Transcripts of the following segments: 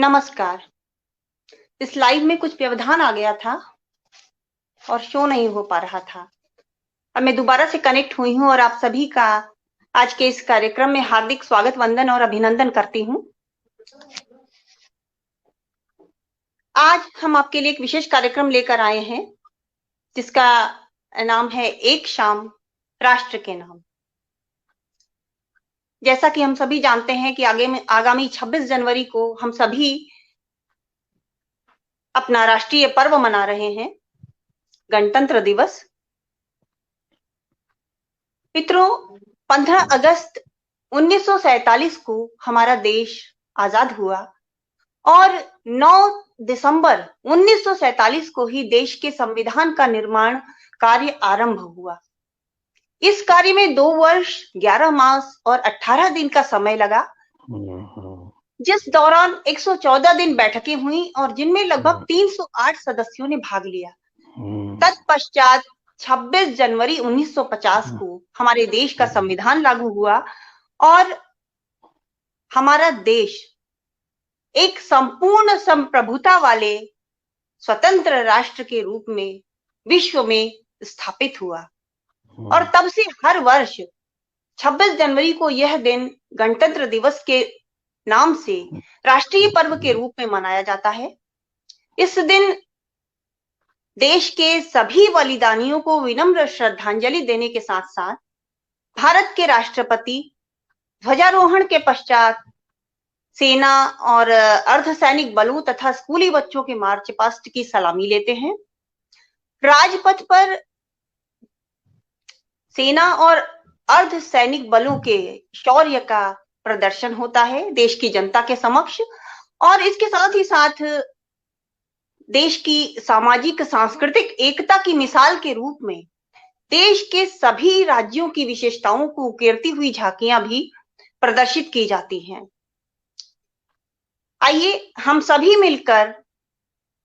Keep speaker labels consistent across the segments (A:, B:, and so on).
A: नमस्कार। इस लाइव में कुछ व्यवधान आ गया था और शो नहीं हो पा रहा था। अब मैं दोबारा से कनेक्ट हुई हूं और आप सभी का आज के इस कार्यक्रम में हार्दिक स्वागत, वंदन और अभिनंदन करती हूं। आज हम आपके लिए एक विशेष कार्यक्रम लेकर आए हैं जिसका नाम है एक शाम राष्ट्र के नाम। जैसा कि हम सभी जानते हैं कि आगामी 26 जनवरी को हम सभी अपना राष्ट्रीय पर्व मना रहे हैं, गणतंत्र दिवस। मित्रों, 15 अगस्त 1947 को हमारा देश आजाद हुआ और 9 दिसंबर 1947 को ही देश के संविधान का निर्माण कार्य आरंभ हुआ। इस कार्य में 2 वर्ष 11 मास और 18 दिन का समय लगा, जिस दौरान 114 दिन बैठकें हुई और जिनमें लगभग 308 सदस्यों ने भाग लिया। तत्पश्चात 26 जनवरी 1950 को हमारे देश का संविधान लागू हुआ और हमारा देश एक संपूर्ण संप्रभुता वाले स्वतंत्र राष्ट्र के रूप में विश्व में स्थापित हुआ। और तब से हर वर्ष 26 जनवरी को यह दिन गणतंत्र दिवस के नाम से राष्ट्रीय पर्व के रूप में मनाया जाता है। इस दिन देश के सभी बलिदानियों को विनम्र श्रद्धांजलि देने के साथ साथ भारत के राष्ट्रपति ध्वजारोहण के पश्चात सेना और अर्धसैनिक बलों तथा स्कूली बच्चों के मार्च पास्ट की सलामी लेते हैं। राजपथ पर सेना और अर्धसैनिक बलों के शौर्य का प्रदर्शन होता है देश की जनता के समक्ष, और इसके साथ ही साथ देश की सामाजिक सांस्कृतिक एकता की मिसाल के रूप में देश के सभी राज्यों की विशेषताओं को उकेरती हुई झांकियां भी प्रदर्शित की जाती हैं। आइए हम सभी मिलकर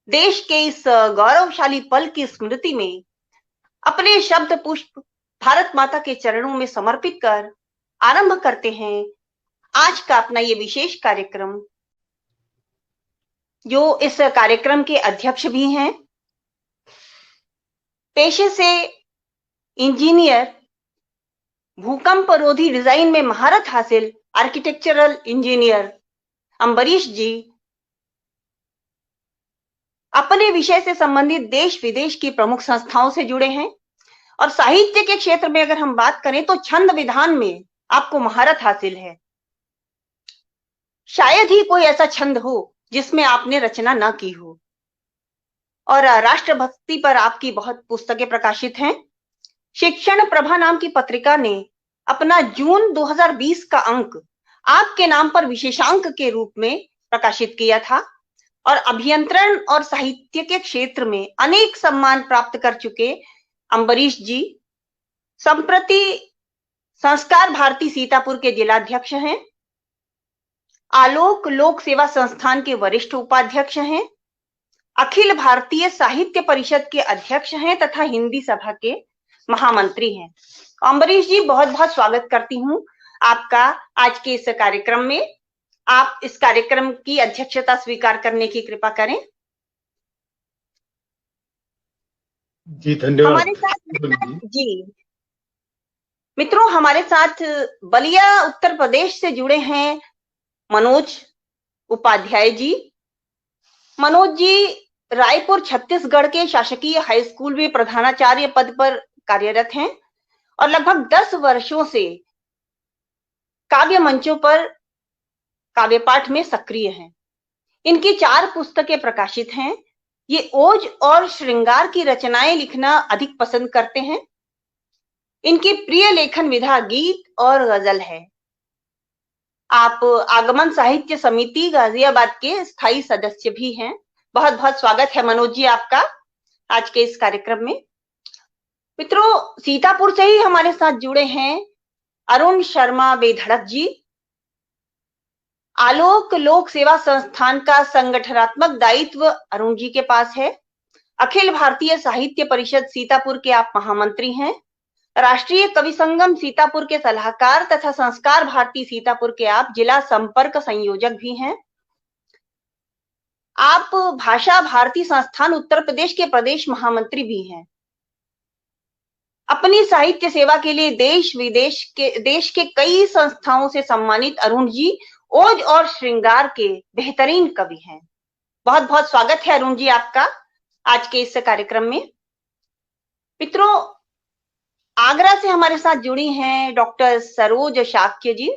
A: देश के इस गौरवशाली पल की स्मृति में अपने शब्द पुष्प भारत माता के चरणों में समर्पित कर आरंभ करते हैं आज का अपना ये विशेष कार्यक्रम, जो इस कार्यक्रम के अध्यक्ष भी हैं, पेशे से इंजीनियर, भूकंप रोधी डिजाइन में महारत हासिल आर्किटेक्चरल इंजीनियर अम्बरीश जी, अपने विषय से संबंधित देश विदेश की प्रमुख संस्थाओं से जुड़े हैं। और साहित्य के क्षेत्र में अगर हम बात करें तो छंद विधान में आपको महारत हासिल है। शायद ही कोई ऐसा छंद हो जिसमें आपने रचना ना की हो। और राष्ट्रभक्ति पर आपकी बहुत पुस्तकें प्रकाशित हैं। शिक्षण प्रभा नाम की पत्रिका ने अपना जून 2020 का अंक आपके नाम पर विशेषांक के रूप में प्रकाशित किया था। और अभियंत्रण और साहित्य के क्षेत्र में अनेक सम्मान प्राप्त कर चुके अम्बरीश जी संप्रति संस्कार भारती सीतापुर के जिलाध्यक्ष हैं, आलोक लोक सेवा संस्थान के वरिष्ठ उपाध्यक्ष हैं, अखिल भारतीय साहित्य परिषद के अध्यक्ष हैं तथा हिंदी सभा के महामंत्री हैं। अम्बरीश जी, बहुत बहुत स्वागत करती हूं आपका आज के इस कार्यक्रम में। आप इस कार्यक्रम की अध्यक्षता स्वीकार करने की कृपा करें।
B: जी धन्यवाद।
A: हमारे साथ जी मित्रों, हमारे साथ बलिया उत्तर प्रदेश से जुड़े हैं मनोज उपाध्याय जी। मनोज जी रायपुर छत्तीसगढ़ के शासकीय हाई स्कूल में प्रधानाचार्य पद पर कार्यरत हैं और लगभग 10 वर्षों से काव्य मंचों पर काव्य पाठ में सक्रिय हैं। इनकी 4 पुस्तकें प्रकाशित हैं। ये ओज और श्रृंगार की रचनाएं लिखना अधिक पसंद करते हैं। इनकी प्रिय लेखन विधा गीत और गजल है। आप आगमन साहित्य समिति गाजियाबाद के स्थायी सदस्य भी हैं। बहुत बहुत स्वागत है मनोज जी आपका आज के इस कार्यक्रम में। मित्रों, सीतापुर से ही हमारे साथ जुड़े हैं अरुण शर्मा बेधड़क जी। आलोक लोक सेवा संस्थान का संगठनात्मक दायित्व अरुण जी के पास है। अखिल भारतीय साहित्य परिषद सीतापुर के आप महामंत्री हैं। राष्ट्रीय कवि संगम सीतापुर के सलाहकार तथा संस्कार भारती सीतापुर के आप जिला संपर्क संयोजक भी हैं। आप भाषा भारती संस्थान उत्तर प्रदेश के प्रदेश महामंत्री भी हैं। अपनी साहित्य सेवा के लिए देश के कई संस्थाओं से सम्मानित अरुण जी ओज और श्रृंगार के बेहतरीन कवि हैं। बहुत बहुत स्वागत है अरुण जी आपका आज के इस कार्यक्रम में। मित्रों, आगरा से हमारे साथ जुड़ी हैं डॉक्टर सरोज शाक्य जी।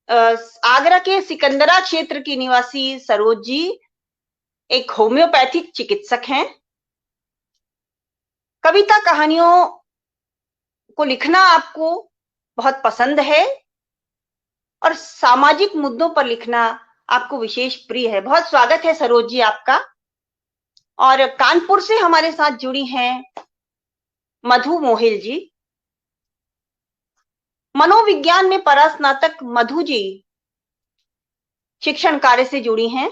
A: आगरा के सिकंदरा क्षेत्र की निवासी सरोज जी एक होम्योपैथिक चिकित्सक हैं। कविता कहानियों को लिखना आपको बहुत पसंद है और सामाजिक मुद्दों पर लिखना आपको विशेष प्रिय है। बहुत स्वागत है सरोज जी आपका। और कानपुर से हमारे साथ जुड़ी हैं मधु मोहिल जी। मनोविज्ञान में परास्नातक मधु जी शिक्षण कार्य से जुड़ी हैं।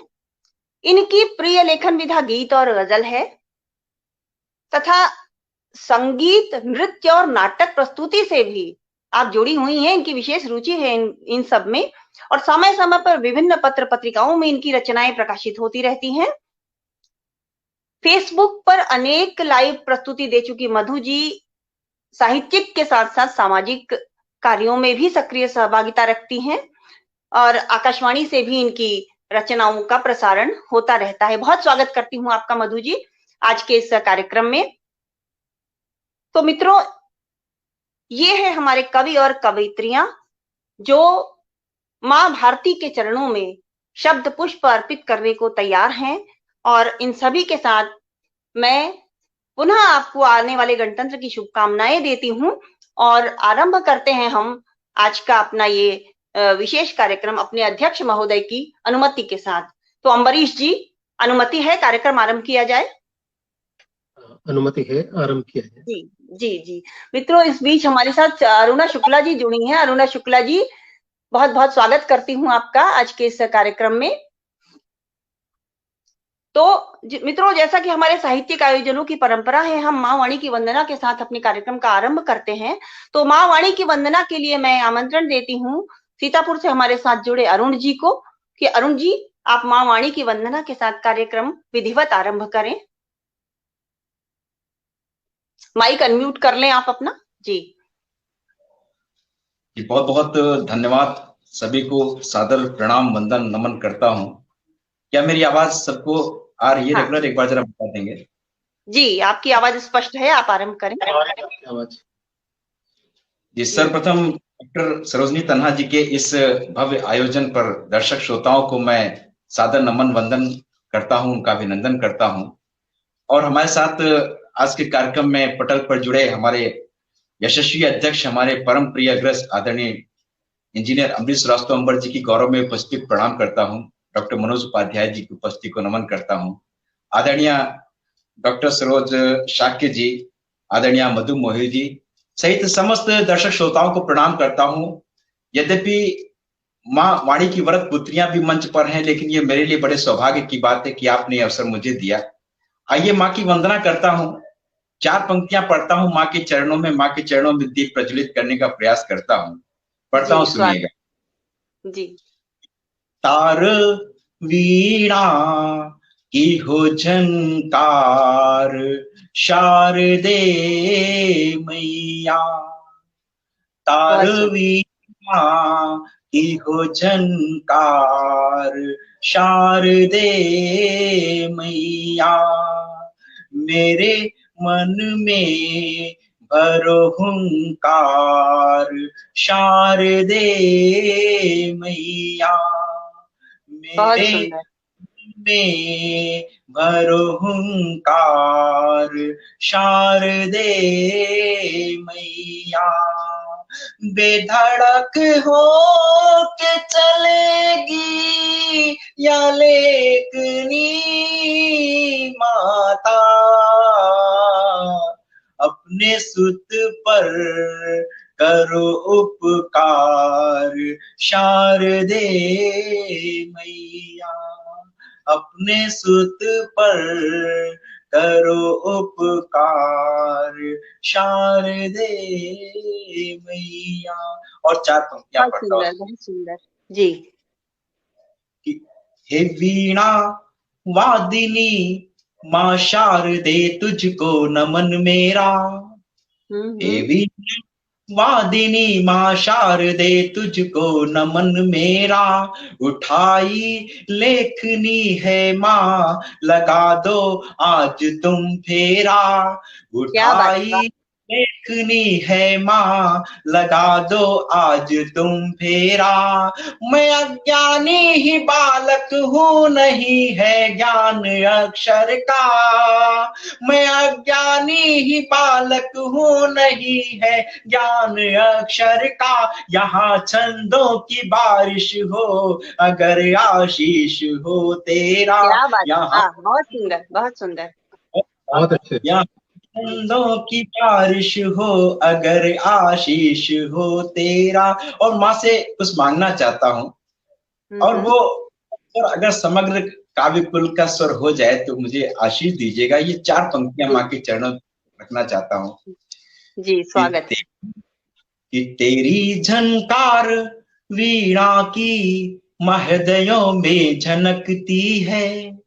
A: इनकी प्रिय लेखन विधा गीत और गजल है तथा संगीत, नृत्य और नाटक प्रस्तुति से भी आप जुड़ी हुई हैं। इनकी विशेष रुचि है इन सब में और समय समय पर विभिन्न पत्र पत्रिकाओं में इनकी रचनाएं प्रकाशित होती रहती हैं। फेसबुक पर अनेक लाइव प्रस्तुति दे चुकी मधु जी साहित्यिक के साथ साथ सामाजिक कार्यों में भी सक्रिय सहभागिता रखती हैं और आकाशवाणी से भी इनकी रचनाओं का प्रसारण होता रहता है। बहुत स्वागत करती हूं आपका मधु जी आज के इस कार्यक्रम में। तो मित्रों, ये है हमारे कवि और कवयित्रियां जो मां भारती के चरणों में शब्द पुष्प अर्पित करने को तैयार हैं। और इन सभी के साथ मैं पुनः आपको आने वाले गणतंत्र की शुभकामनाएं देती हूं और आरंभ करते हैं हम आज का अपना ये विशेष कार्यक्रम अपने अध्यक्ष महोदय की अनुमति के साथ। तो अम्बरीश जी, अनुमति है कार्यक्रम आरंभ किया जाए?
B: अनुमति है, आरंभ किया है।
A: जी जी जी। मित्रों, इस बीच हमारे साथ अरुणा शुक्ला जी जुड़ी हैं। अरुणा शुक्ला जी, बहुत बहुत स्वागत करती हूं आपका आज के इस कार्यक्रम में। तो मित्रों, जैसा कि हमारे साहित्यिक आयोजनों की परंपरा है, हम मां वाणी की वंदना के साथ अपने कार्यक्रम का आरंभ करते हैं। तो मां वाणी की वंदना के लिए मैं आमंत्रण देती हूँ सीतापुर से हमारे साथ जुड़े अरुण जी को कि अरुण जी, आप मां वाणी की वंदना के साथ कार्यक्रम विधिवत आरंभ करें। माइक अनम्यूट कर लें आप अपना। जी
C: बहुत बहुत धन्यवाद। सभी को सादर प्रणाम, वंदन, नमन करता हूं। क्या मेरी आवाज सबको आ रही है?
A: हाँ।
C: रेगुलर एक बार जरा बता देंगे।
A: जी, आपकी आवाज स्पष्ट है, आप आरंभ करें।
C: जी, सर्वप्रथम डॉक्टर सरोजनी तन्हा जी के इस भव्य आयोजन पर दर्शक श्रोताओं को मैं सादर नमन वंदन करता हूं, उनका अभिनंदन करता हूं। और हमारे साथ आज के कार्यक्रम में पटल पर जुड़े हमारे यशस्वी अध्यक्ष, हमारे परम प्रिय अग्रज आदरणीय इंजीनियर अमरीश श्रीवास्तव अम्बर जी की गौरव में उपस्थित प्रणाम करता हूं। डॉक्टर मनोज उपाध्याय जी की उपस्थिति को नमन करता हूं। आदरणीय डॉक्टर सरोज शाक्य जी, आदरणीय मधु मोहिल जी सहित समस्त दर्शक श्रोताओं को प्रणाम करता हूं। यद्यपि मां वाणी की वरद पुत्रियां भी मंच पर हैं, लेकिन ये मेरे लिए बड़े सौभाग्य की बात है कि आपने अवसर मुझे दिया। आइए मां की वंदना करता हूं। 4 पंक्तियां पढ़ता हूं मां के चरणों में, मां के चरणों में दीप प्रज्वलित करने का प्रयास करता हूं। पढ़ता हूं, सुनिएगा।
A: जी।
C: तार वीणा की हो झंकार, शारदे मैया। तार वीणा की हो झंकार, शारदे मैया। मेरे मन में भरो हुंकार, शारदे मैया। मेरे में भरो हुंकार, शारदे मैया। बेधड़क हो के चलेगी या लेकनी माता, अपने सुत पर करो उपकार, शारदे मैया। अपने सुत पर करो उपकार, शारदे मैया। और 4 पंक्तियां पढ़ता हूं।
A: बहुत सुंदर जी।
C: हे वीणा वादिनी माँ शारदे तुझको नमन मेरा। हे वीणा वादिनी माँ शारदे तुझको नमन मेरा। उठाई लेखनी है माँ लगा दो आज तुम फेरा।
A: क्या बात है,
C: उठाई लेखनी है माँ लगा दो आज तुम फेरा। मैं अज्ञानी ही बालक हूँ नहीं है ज्ञान अक्षर का। मैं अज्ञानी ही बालक हूँ नहीं है ज्ञान अक्षर का। यहाँ छंदों की बारिश हो अगर आशीष हो तेरा।
A: क्या बात है,
C: यहाँ
A: बहुत सुंदर, बहुत सुंदर।
B: बहुत अच्छे।
C: यहाँ छंदों की बारिश हो अगर आशीष हो तेरा। और माँ से कुछ मांगना चाहता हूँ, और वो अगर समग्र काव्य कुल का स्वर हो जाए तो मुझे आशीष दीजिएगा। ये 4 पंक्तियां माँ के चरणों में रखना चाहता हूँ।
A: जी, स्वागत है।
C: कि तेरी झनकार वीणा की महदयों में झनकती है।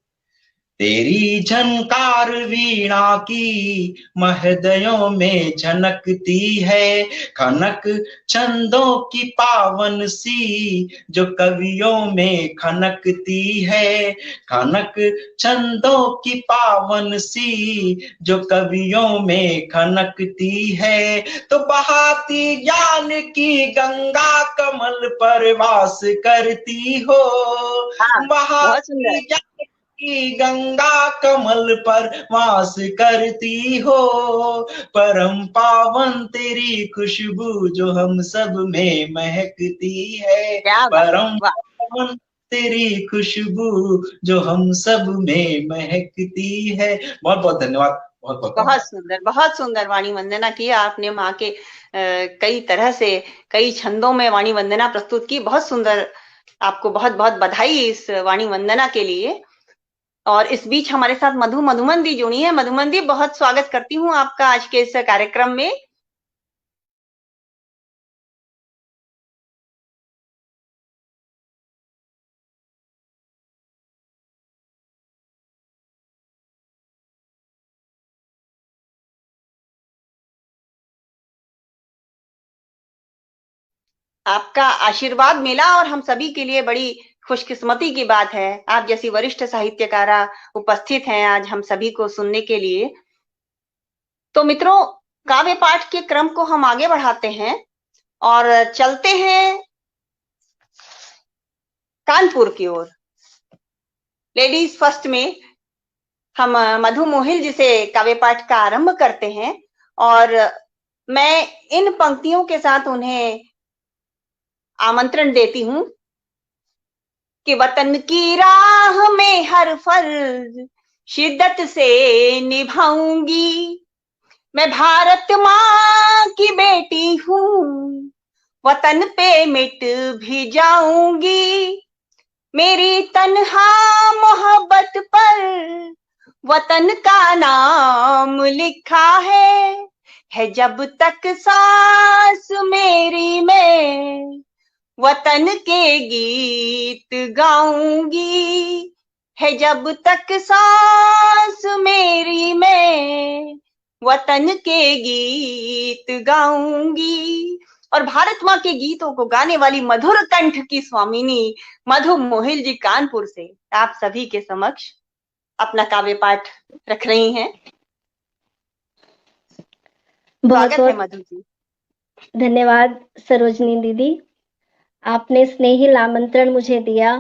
C: तेरी झनकार वीणा की महदयों में झनकती है। खनक छंदों की पावन सी जो कवियों में खनकती है। खनक छंदों की पावन सी जो कवियों में खनकती है। तो बहाती ज्ञान की गंगा कमल पर वास करती हो।
A: बहुत सुंदर।
C: बहाती ज्ञान की गंगा कमल पर वास करती हो। परम पावन तेरी खुशबू जो हम सब में महकती है। परम पावन तेरी खुशबू जो हम सब में महकती है। बहुत बहुत धन्यवाद।
A: बहुत सुंदर, बहुत सुंदर वाणी वंदना की आपने। माँ के कई तरह से कई छंदों में वाणी वंदना प्रस्तुत की। बहुत सुंदर, आपको बहुत बहुत बधाई इस वाणी वंदना के लिए। और इस बीच हमारे साथ मधुमन दी जुड़ी है। मधुमन दी, बहुत स्वागत करती हूँ आपका आज के इस कार्यक्रम में। आपका आशीर्वाद मिला और हम सभी के लिए बड़ी खुशकिस्मती की बात है। आप जैसी वरिष्ठ साहित्यकारा उपस्थित हैं आज हम सभी को सुनने के लिए। तो मित्रों, काव्य पाठ के क्रम को हम आगे बढ़ाते हैं और चलते हैं कानपुर की ओर। लेडीज फर्स्ट में हम मधु मोहिल जी से काव्य पाठ का आरंभ करते हैं और मैं इन पंक्तियों के साथ उन्हें आमंत्रण देती हूं कि वतन की राह में हर फर्ज शिद्दत से निभाऊंगी। मैं भारत माँ की बेटी हूँ, वतन पे मिट भी जाऊंगी। मेरी तन्हा मोहब्बत पर वतन का नाम लिखा है जब तक सांस मेरी में वतन के गीत गाऊंगी। है जब तक सांस मेरी में वतन के गीत गाऊंगी। और भारत माँ के गीतों को गाने वाली मधुर कंठ की स्वामिनी मधु मोहिल जी कानपुर से आप सभी के समक्ष अपना काव्य पाठ रख रही हैं। स्वागत है मधु जी।
D: धन्यवाद सरोजनी दीदी, आपने स्नेहिल आमंत्रण मुझे दिया।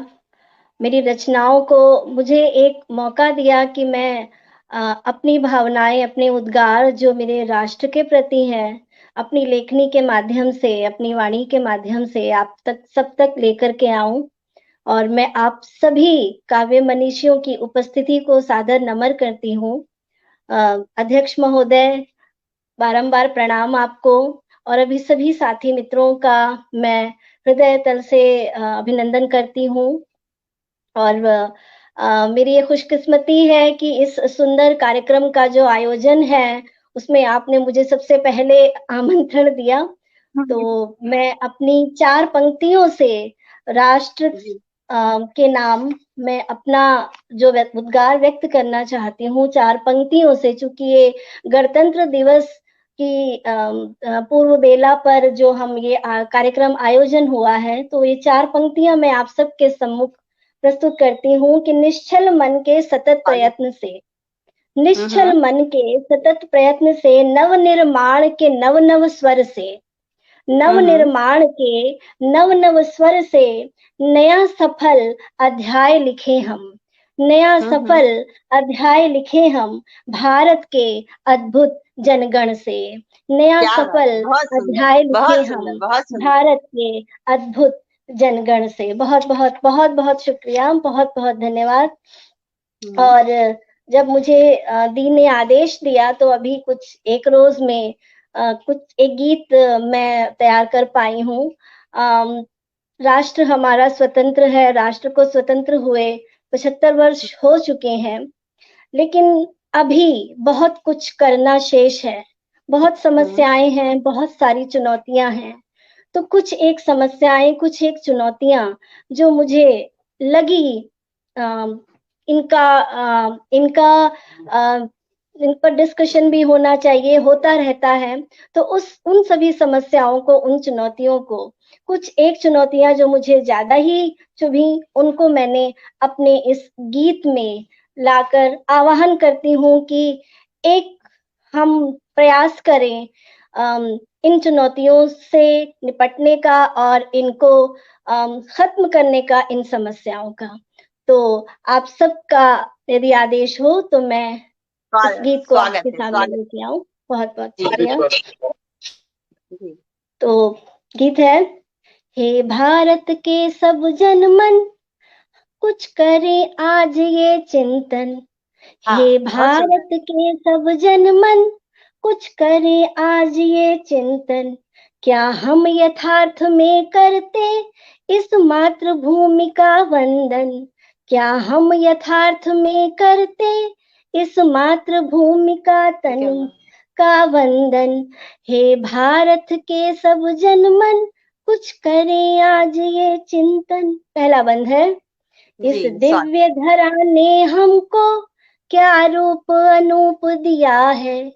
D: मेरी रचनाओं को मुझे एक मौका दिया कि मैं अपनी भावनाएं, अपने उद्गार जो मेरे राष्ट्र के प्रति हैं, अपनी लेखनी के माध्यम से, अपनी वाणी के माध्यम से आप तक सब तक लेकर के आऊं। और मैं आप सभी काव्य मनीषियों की उपस्थिति को सादर नमन करती हूँ। अध्यक्ष महोदय, बारंबार प्रणाम आपको, और अभी सभी साथी मित्रों का मैं हृदय तल से अभिनंदन करती हूँ। और मेरी ये खुशकिस्मती है कि इस सुंदर कार्यक्रम का जो आयोजन है उसमें आपने मुझे सबसे पहले आमंत्रण दिया। तो मैं अपनी 4 पंक्तियों से राष्ट्र के नाम मैं अपना जो उद्गार व्यक्त करना चाहती हूँ 4 पंक्तियों से, चूंकि ये गणतंत्र दिवस की पूर्व बेला पर जो हम ये कार्यक्रम आयोजन हुआ है, तो ये 4 पंक्तियां मैं आप सबके सम्मुख प्रस्तुत करती हूँ कि निश्चल मन के सतत प्रयत्न से, निश्चल मन के सतत प्रयत्न से, नव निर्माण के नव नव स्वर से, नव निर्माण के नव नव स्वर से नया सफल अध्याय लिखे हम, नया सफल अध्याय लिखे हम भारत के अद्भुत जनगण से, नया सफल अध्याय लिखे हम भारत के अद्भुत जनगण से। बहुत बहुत बहुत बहुत शुक्रिया, बहुत बहुत धन्यवाद। और जब मुझे दी ने आदेश दिया तो अभी कुछ एक रोज में कुछ एक गीत मैं तैयार कर पाई हूँ। राष्ट्र हमारा स्वतंत्र है, राष्ट्र को स्वतंत्र हुए 75 वर्ष हो चुके हैं, लेकिन अभी बहुत कुछ करना शेष है, बहुत समस्याएं हैं, बहुत सारी चुनौतियां हैं। तो कुछ एक समस्याएं, कुछ एक चुनौतियां जो मुझे लगी इन पर डिस्कशन भी होना चाहिए, होता रहता है। तो उन सभी समस्याओं को, उन चुनौतियों को, कुछ एक चुनौतियां जो मुझे ज्यादा ही चुभी, उनको मैंने अपने इस गीत में लाकर आह्वान करती हूँ कि एक हम प्रयास करें इन चुनौतियों से निपटने का और इनको खत्म करने का, इन समस्याओं का। तो आप सबका यदि आदेश हो तो मैं इस गीत को आपके सामने लेके आऊं। बहुत बहुत शुक्रिया। तो गीत है, हे भारत के सब जन मन कुछ करे आज ये चिंतन, हे भारत के सब जन मन कुछ करे आज ये चिंतन, क्या हम यथार्थ में करते इस मातृभूमि का वंदन, क्या हम यथार्थ में करते इस मातृभूमि का तन का वंदन, हे भारत के सब जन मन कुछ करे आज ये चिंतन। पहला बंद है, इस दिव्य धरा ने हमको क्या रूप अनूप दिया है,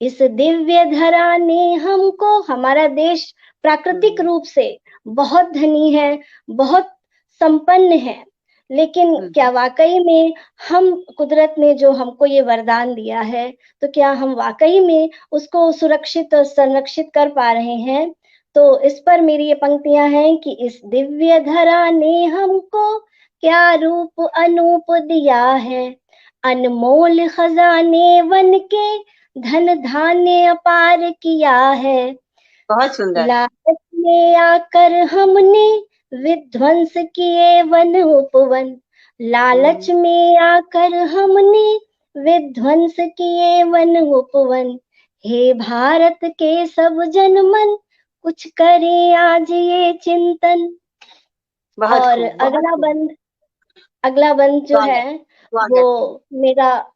D: इस दिव्य धरा ने हमको, हमारा देश प्राकृतिक रूप से बहुत धनी है, बहुत संपन्न है, लेकिन क्या वाकई में हम, कुदरत ने जो हमको ये वरदान दिया है, तो क्या हम वाकई में उसको सुरक्षित और संरक्षित कर पा रहे हैं? तो इस पर मेरी ये पंक्तियां हैं कि इस दिव्य धरा ने हमको क्या रूप अनूप दिया है, अनमोल खजाने वन के धन धान्य अपार किया है,
A: बहुत सुंदर।
D: लालच में आकर हमने विध्वंस किए वन उपवन, लालच में आकर हमने विध्वंस किए वन उपवन, हे भारत के सब जन मन कुछ करे आज ये चिंतन। और अगला बंद जो है वो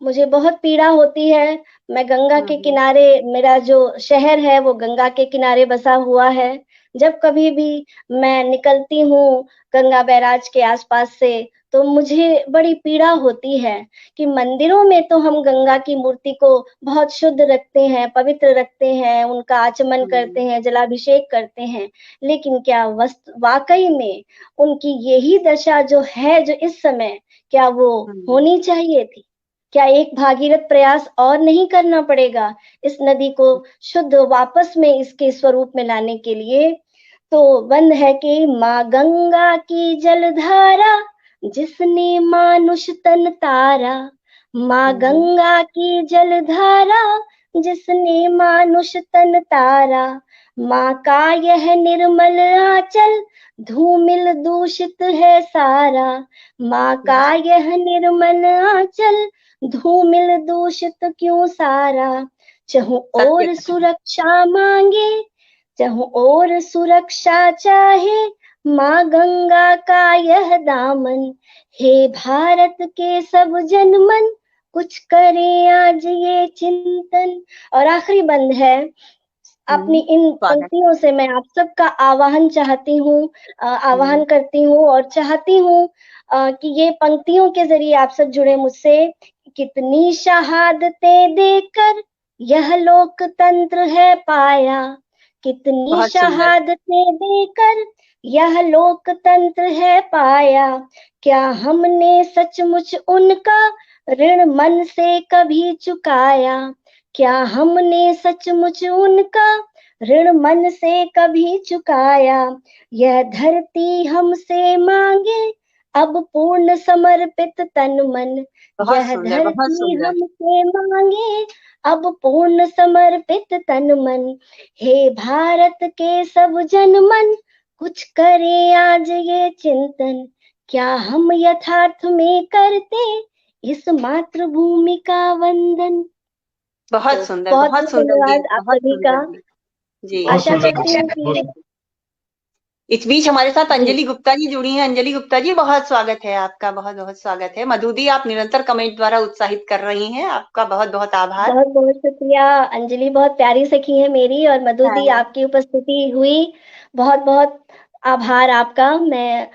D: मुझे बहुत पीड़ा होती है। मैं गंगा के किनारे, मेरा जो शहर है वो गंगा के किनारे बसा हुआ है। जब कभी भी मैं निकलती हूँ गंगा बैराज के आसपास से, तो मुझे बड़ी पीड़ा होती है कि मंदिरों में तो हम गंगा की मूर्ति को बहुत शुद्ध रखते हैं, पवित्र रखते हैं, उनका आचमन करते हैं, जलाभिषेक करते हैं, लेकिन क्या वाकई में उनकी यही दशा जो है, जो इस समय, क्या वो होनी चाहिए थी? क्या एक भागीरथ प्रयास और नहीं करना पड़ेगा इस नदी को शुद्ध वापस में इसके स्वरूप में लाने के लिए? तो बंद है कि माँ गंगा की जलधारा जिसने मानुष तन तारा, माँ गंगा की जलधारा जिसने मानुष तन तारा, माँ का यह निर्मल आंचल धूमिल दूषित है सारा, माँ का यह निर्मल आंचल धूमिल दूषित क्यों सारा, चहु और सुरक्षा मांगे, चहु और सुरक्षा चाहे माँ गंगा का यह दामन, हे भारत के सब जन मन कुछ करे आज ये चिंतन। और आखिरी बंद है, अपनी इन पंक्तियों से मैं आप सबका आवाहन चाहती हूँ, आवाहन करती हूँ और चाहती हूँ कि ये पंक्तियों के जरिए आप सब जुड़े मुझसे। कितनी शहादतें देकर यह लोकतंत्र है पाया, कितनी शहादतें देकर यह लोकतंत्र है पाया, क्या हमने सचमुच उनका ऋण मन से कभी चुकाया, क्या हमने सचमुच उनका ऋण मन से कभी चुकाया, यह धरती हमसे मांगे अब पूर्ण समर्पित तन मन, यह धरती हमसे मांगे अब पूर्ण समर्पित तन मन, हे भारत के सब जन मन कुछ करे आज ये चिंतन, क्या हम यथार्थ में करते इस मातृभूमि का वंदन।
A: बहुत सुंदर,
D: बहुत धन्यवाद आप सभी का।
A: जी,
D: आशा करती हूँ कि
A: इस बीच हमारे साथ अंजलि गुप्ता जी जुड़ी हैं। अंजलि गुप्ता जी, बहुत स्वागत है आपका, बहुत बहुत स्वागत है। मधु दी, आप निरंतर कमेंट द्वारा उत्साहित कर रही हैं, आपका बहुत बहुत आभार।
D: बहुत बहुत शुक्रिया। अंजलि बहुत प्यारी सखी है मेरी, और मधु दी आपकी उपस्थिति हुई, बहुत बहुत आभार आपका। मैं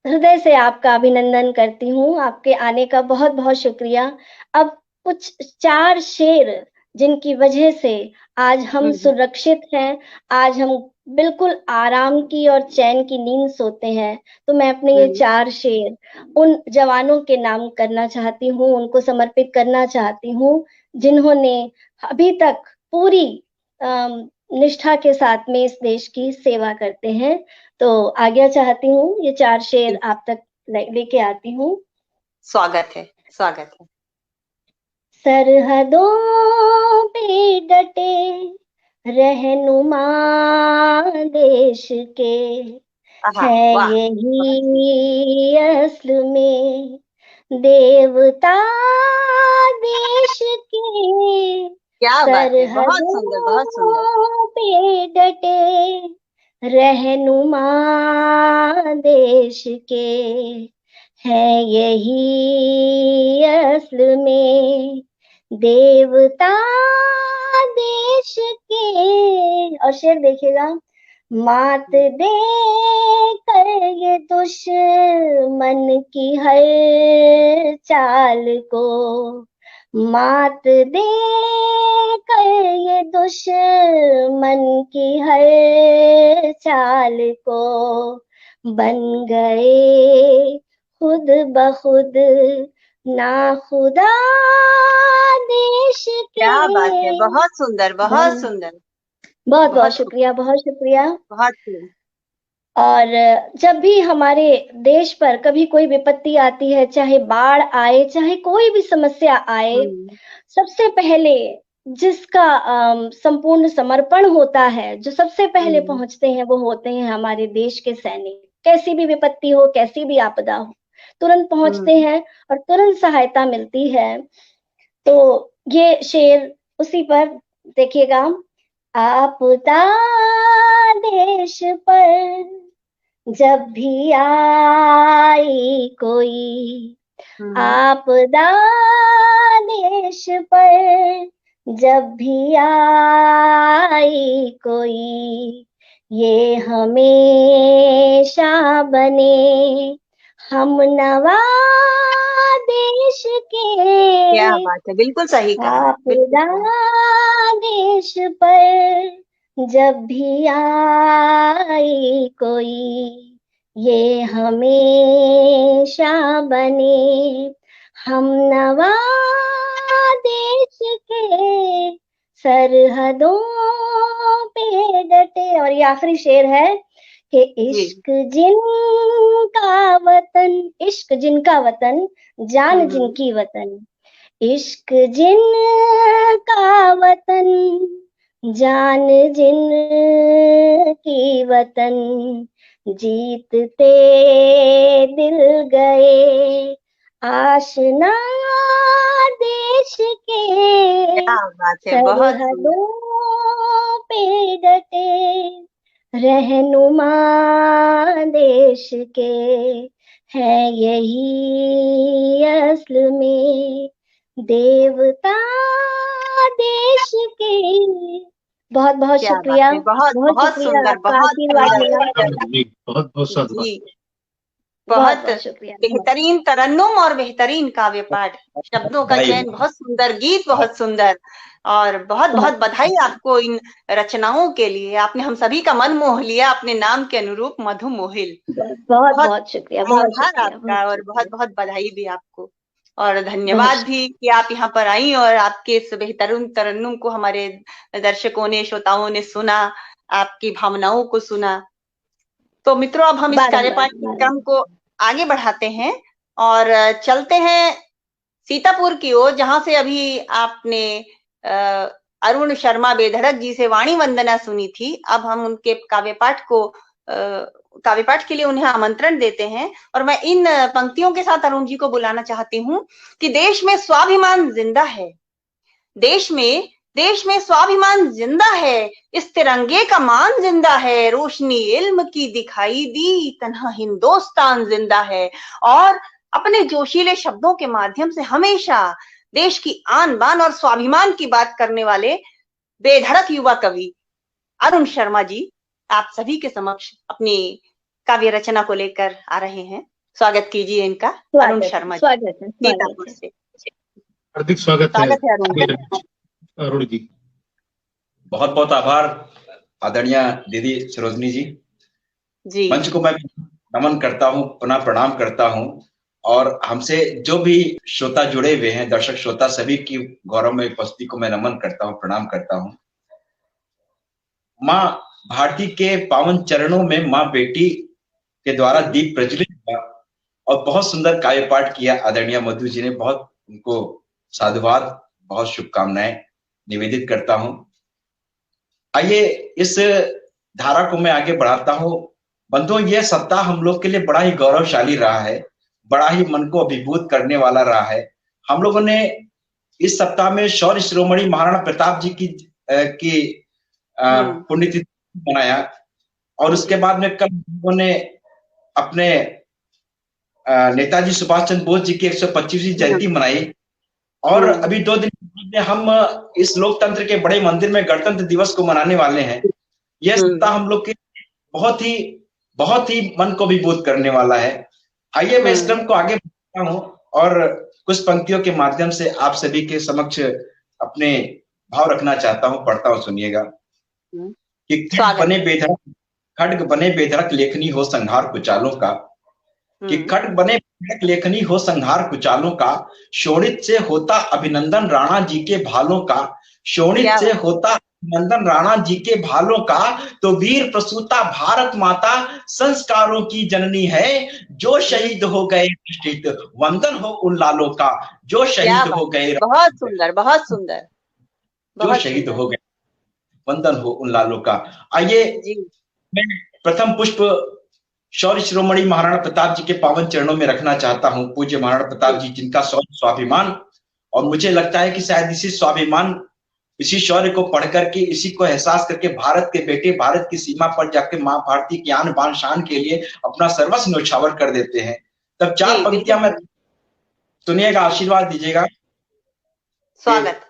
D: हृदय से आपका अभिनंदन करती हूँ, आपके आने का बहुत बहुत शुक्रिया। अब कुछ 4 शेर जिनकी वजह से आज हम सुरक्षित हैं, आज हम बिल्कुल आराम की और चैन की नींद सोते हैं, तो मैं अपने ये 4 शेर उन जवानों के नाम करना चाहती हूँ, उनको समर्पित करना चाहती हूँ जिन्होंने अभी तक पूरी निष्ठा के साथ में इस देश की सेवा करते हैं। तो आज्ञा चाहती हूँ, ये 4 शेर आप तक लेके आती हूँ।
A: स्वागत है, स्वागत है।
D: सरहदों पे डटे रहनुमा देश के, है यही असल में देवता देश के।
A: क्या बात है, बहुत सुंदर, बहुत सुंदर।
D: पे डटे रहनुमा देश के, है यही असल में देवता देश के। और शेर देखिएगा, मात दे कर ये दुश्मन की हर चाल को, मात दे कर ये दुश्मन की हर चाल को, बन गए खुद बखुद ना खुदा देश के।
A: क्या बात है, बहुत सुंदर, बहुत सुंदर।
D: बहुत बहुत शुक्रिया, बहुत शुक्रिया।
A: बहुत।
D: और जब भी हमारे देश पर कभी कोई विपत्ति आती है, चाहे बाढ़ आए, चाहे कोई भी समस्या आए, सबसे पहले जिसका संपूर्ण समर्पण होता है, जो सबसे पहले पहुंचते हैं, वो होते हैं हमारे देश के सैनिक। कैसी भी विपत्ति हो, कैसी भी आपदा हो, तुरंत पहुंचते हैं और तुरंत सहायता मिलती है। तो ये शेर उसी पर देखिएगा, आपदा देश पर जब भी आई कोई, आपदा देश पर जब भी आई कोई, ये हमेशा बने हम नवा देश के।
A: क्या बात है, बिल्कुल सही कहा।
D: आपदा देश पर जब भी आई कोई, ये हमेशा बने हम नवा देश के, सरहदों पे डटे। और ये आखिरी शेर है कि इश्क जिनका वतन, इश्क जिनका वतन, जान जिनकी वतन, इश्क जिनका वतन, जान जिनकी वतन, जीतते दिल गए आशना देश के।
A: क्या बात है, बहुत
D: सरहदों पे डटे रहनुमा देश के, है यही असल में देवता देश के। बहुत बहुत
A: क्या
D: शुक्रिया,
A: बात है, बहुत
D: बहुत
A: बहुत
D: शुक्रिया
A: सुंदर,
D: आपका
A: बहुत
D: आशीर्वाद
A: सुंदर।
D: मिला।
B: जी, बहुत बहुत साधुवाद।
A: जी,
D: बहुत
A: बहुत
D: बहुत शुक्रिया।
A: बेहतरीन तरन्नुम और बेहतरीन काव्य पाठ, शब्दों का
C: भाई
A: चयन बहुत सुंदर, गीत बहुत सुंदर, और बहुत बहुत बधाई आपको इन रचनाओं के लिए। आपने हम सभी का मन मोह लिया अपने नाम के अनुरूप, मधु मोहिल।
D: बहुत
A: बहुत
D: बहुत शुक्रिया, बहुत
A: आभार
D: शुक्रिया,
A: आपका, और बहुत
D: शुक्रिया।
A: बहुत बधाई भी आपको, और
D: बहुत
A: धन्यवाद भी कि आप यहाँ पर आई और आपके इस बेहतरीन तरन्नुम को हमारे दर्शकों ने, श्रोताओं ने सुना, आपकी भावनाओं को सुना। तो मित्रों, अब हम इस कार्यपाठ के क्रम को आगे बढ़ाते हैं और चलते हैं सीतापुर की ओर, जहां से अभी आपने अरुण शर्मा बेधड़क जी से वाणी वंदना सुनी थी। अब हम उनके काव्यपाठ के लिए उन्हें आमंत्रण देते हैं, और मैं इन पंक्तियों के साथ अरुण जी को बुलाना चाहती हूँ कि देश में स्वाभिमान जिंदा है, देश में स्वाभिमान जिंदा है, इस तिरंगे का मान जिंदा है, रोशनी इल्म की दिखाई दी, तन्हा हिंदुस्तान जिंदा है। और अपने जोशीले शब्दों के माध्यम से हमेशा देश की आन बान और स्वाभिमान की बात करने वाले बेधड़क युवा कवि अरुण शर्मा जी आप सभी के समक्ष अपनी काव्य रचना को लेकर आ रहे हैं। स्वागत कीजिए इनका। अरुण शर्मा जी, सीतापुर से
B: हार्दिक स्वागत है अरुण जी।
C: बहुत बहुत आभार आदरणीय दीदी सरोजनी जी। मंच को मैं नमन करता हूँ, पुनः प्रणाम करता हूँ, और हमसे जो भी श्रोता जुड़े हुए हैं, दर्शक श्रोता सभी की गौरव में उपस्थिति को मैं नमन करता हूँ, प्रणाम करता हूँ। माँ भारती के पावन चरणों में माँ बेटी के द्वारा दीप प्रज्वलित हुआ और बहुत सुंदर काव्य पाठ किया आदरणीय मधु जी ने। बहुत उनको साधुवाद, बहुत शुभकामनाएं निवेदित करता हूं। आइए इस धारा को मैं आगे बढ़ाता हूं। बंधुओं, यह सप्ताह हम लोग के लिए बड़ा ही गौरवशाली रहा है, बड़ा ही मन को अभिभूत करने वाला रहा है। हम लोगों ने इस सप्ताह में शौर्य शिरोमणि महाराणा प्रताप जी की पुण्यतिथि मनाया, और उसके बाद में कल लोगों ने अपने नेताजी सुभाष चंद्र बोस जी की 125वीं जयंती मनाई, और अभी 2 दिन में हम इस लोकतंत्र के बड़े मंदिर में गणतंत्र दिवस को मनाने वाले हैं। यह सप्ताह हम लोग के बहुत ही मन को अभिभूत करने वाला है। आइए मैं इस क्रम को आगे बढ़ाता हूँ और कुछ पंक्तियों के माध्यम से आप सभी के समक्ष अपने भाव रखना चाहता हूँ, पढ़ता हूँ, सुनिएगा। कि खड्ग बने बेधड़क लेखनी हो संहार कुचालों का, कि खड्ग बने बेधड़क लेखनी हो संहार कुचालों का, शोणित से होता अभिनंदन राणा जी के भालों का, शोणित से होता अभिनंदन राणा जी के भालों का, तो वीर प्रसूता भारत माता संस्कारों की जननी है, जो शहीद हो गए राष्ट्रहित वंदन हो उन लालों का, जो शहीद हो गए।
A: बहुत सुंदर, बहुत सुंदर।
C: जो शहीद हो गए वंदन हो उन लालों का। आइए मैं प्रथम पुष्प शौर्य शिरोमणि महाराणा प्रताप जी के पावन चरणों में रखना चाहता हूं। पूज्य महाराणा प्रताप जी, जिनका शौर्य स्वाभिमान, और मुझे लगता है कि शायद इसी स्वाभिमान, इसी शौर्य को पढ़ करके, इसी को एहसास करके भारत के बेटे भारत की सीमा पर जाके मां भारती की आन बान शान के लिए अपना सर्वस्व न्यौछावर कर देते हैं। तब 4 पंक्तियां में सुनिएगा, आशीर्वाद दीजिएगा।
A: स्वागत।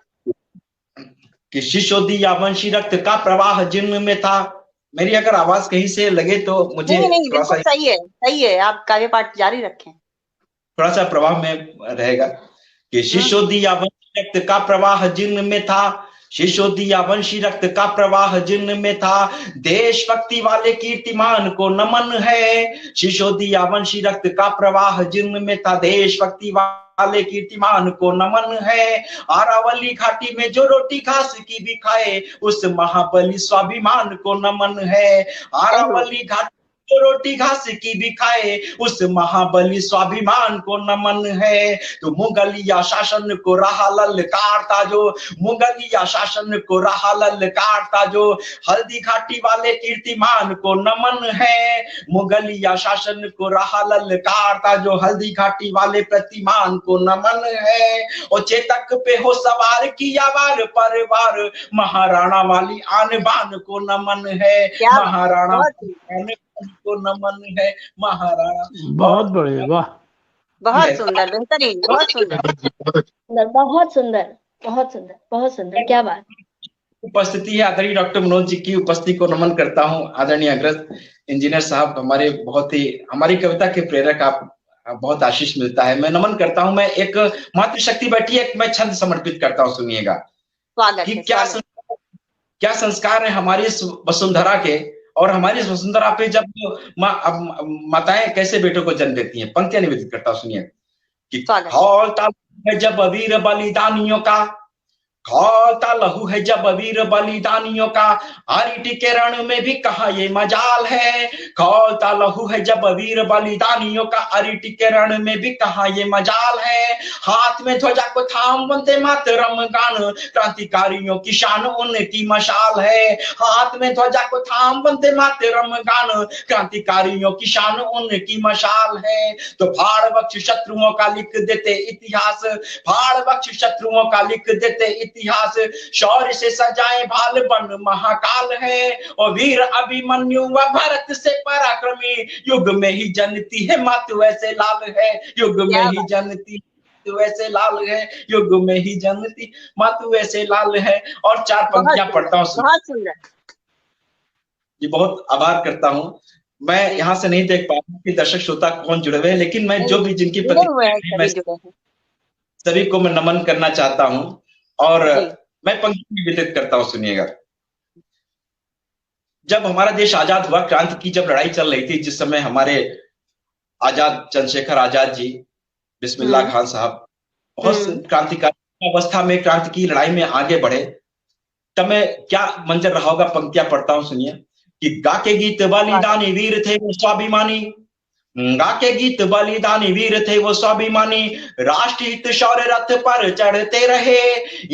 C: कि शिशोदिया वंशी रक्त का प्रवाह जिन्न में था। मेरी अगर आवाज कहीं से लगे तो मुझे
A: नहीं, बिल्कुल सही है, सही है, आप काव्य पाठ जारी रखें,
C: थोड़ा सा प्रवाह में रहेगा। कि शिशोदिया वंशी रक्त का प्रवाह जिन्न में था, शिशोदिया वंशी रक्त का प्रवाह जिन्न में था, देशभक्ति वाले कीर्तिमान को नमन है, शिशोदिया वंशी रक्त का प्रवाह जिन्न में था, देशभक्ति वाले कीर्तिमान को नमन है, अरावली घाटी में जो रोटी घास की भी खाए, उस महाबली स्वाभिमान को नमन है, अरावली घाटी जो रोटी घास की भी खाए, उस महाबली स्वाभिमान को नमन है। तो मुगलिया शासन को रहा ललकारता जो, मुगलिया शासन को रहा ललकारता जो, हल्दी घाटी वाले कीर्तिमान को नमन है, मुगलिया शासन को रहा ललकारता जो, हल्दी घाटी वाले प्रतिमान को नमन है। और चेतक पे हो सवार किया वार पर वार, महाराणा वाली आन बान को नमन है, महाराणा को नमन है, महाराणा।
E: बहुत बढ़िया, वाह,
A: बहुत सुंदर, बेहतरीन, बहुत सुंदर,
D: बहुत सुंदर, बहुत सुंदर, बहुत सुंदर, क्या बात।
C: उपस्थिति है, आदरणीय डॉक्टर मनोज जी की उपस्थिति को नमन करता हूं। आदरणीय अग्रज इंजीनियर साहब, हमारे बहुत ही हमारी कविता के प्रेरक, आप बहुत आशीष मिलता है, मैं नमन करता हूं। मैं एक मातृशक्ति बैठी है, मैं छंद समर्पित करता हूं, सुनिएगा कि क्या संस्कार है हमारी इस वसुंधरा के, और हमारी इस वसुंधरा पे जब माताएं कैसे बेटों को जन्म देती हैं। पंक्तियां निवेदित करता हूं, सुनिए कि खौलता है जब वीर बलिदानियों का, खौलता लहू है जब वीर बलिदानियों का, आरिटी के रण में भी कहा ये मजाल है। खौलता लहू है जब वीर बलिदानियों का, आरिटी के रण में भी कहा ये मजाल है। हाथ में ध्वजा को थाम वंदे मातरम गान, क्रांतिकारियों की शान उनकी मशाल है। हाथ में ध्वजा को थाम वंदे मातरम गान, क्रांतिकारियों की शान उनकी मशाल है। तो फाड़ बख्श शत्रुओं का लिख देते इतिहास, फाड़ बख्श शत्रुओं का लिख देते इतिहास, शौर्य से सजाए भाल बन महाकाल है। और वीर अभिमन्यु व भरत से पराक्रमी, युग में ही जनती है मातु ऐसे लाल है, युग में ही जनती वैसे लाल है, युग में ही जनती मातु ऐसे लाल है। और 4 पंक्तियां पढ़ता हूँ।
A: बहुत सुंदर
C: जी, बहुत आभार करता हूँ। मैं यहाँ से नहीं देख पा रहा कि दर्शक श्रोता कौन जुड़े हुए हैं, लेकिन मैं जो भी जिनकी प्रतिक्रिया सभी को मैं नमन करना चाहता हूँ। और मैं पंक्ति निवेदित करता हूं, सुनिएगा। जब हमारा देश आजाद हुआ, क्रांति की जब लड़ाई चल रही थी, जिस समय हमारे आजाद चंद्रशेखर आजाद जी, बिस्मिल्लाह खान साहब बहुत क्रांतिकारी अवस्था में क्रांति की लड़ाई में आगे बढ़े, तब मैं क्या मंजर रहा होगा। पंक्तियां पढ़ता हूं, सुनिए कि गा के गीत बलिदानी वीर थे वो स्वाभिमानी, गा के गीत बलिदानी वीर थे वो स्वाभिमानी, राष्ट्रहित शौर्य रथ पर चढ़ते रहे,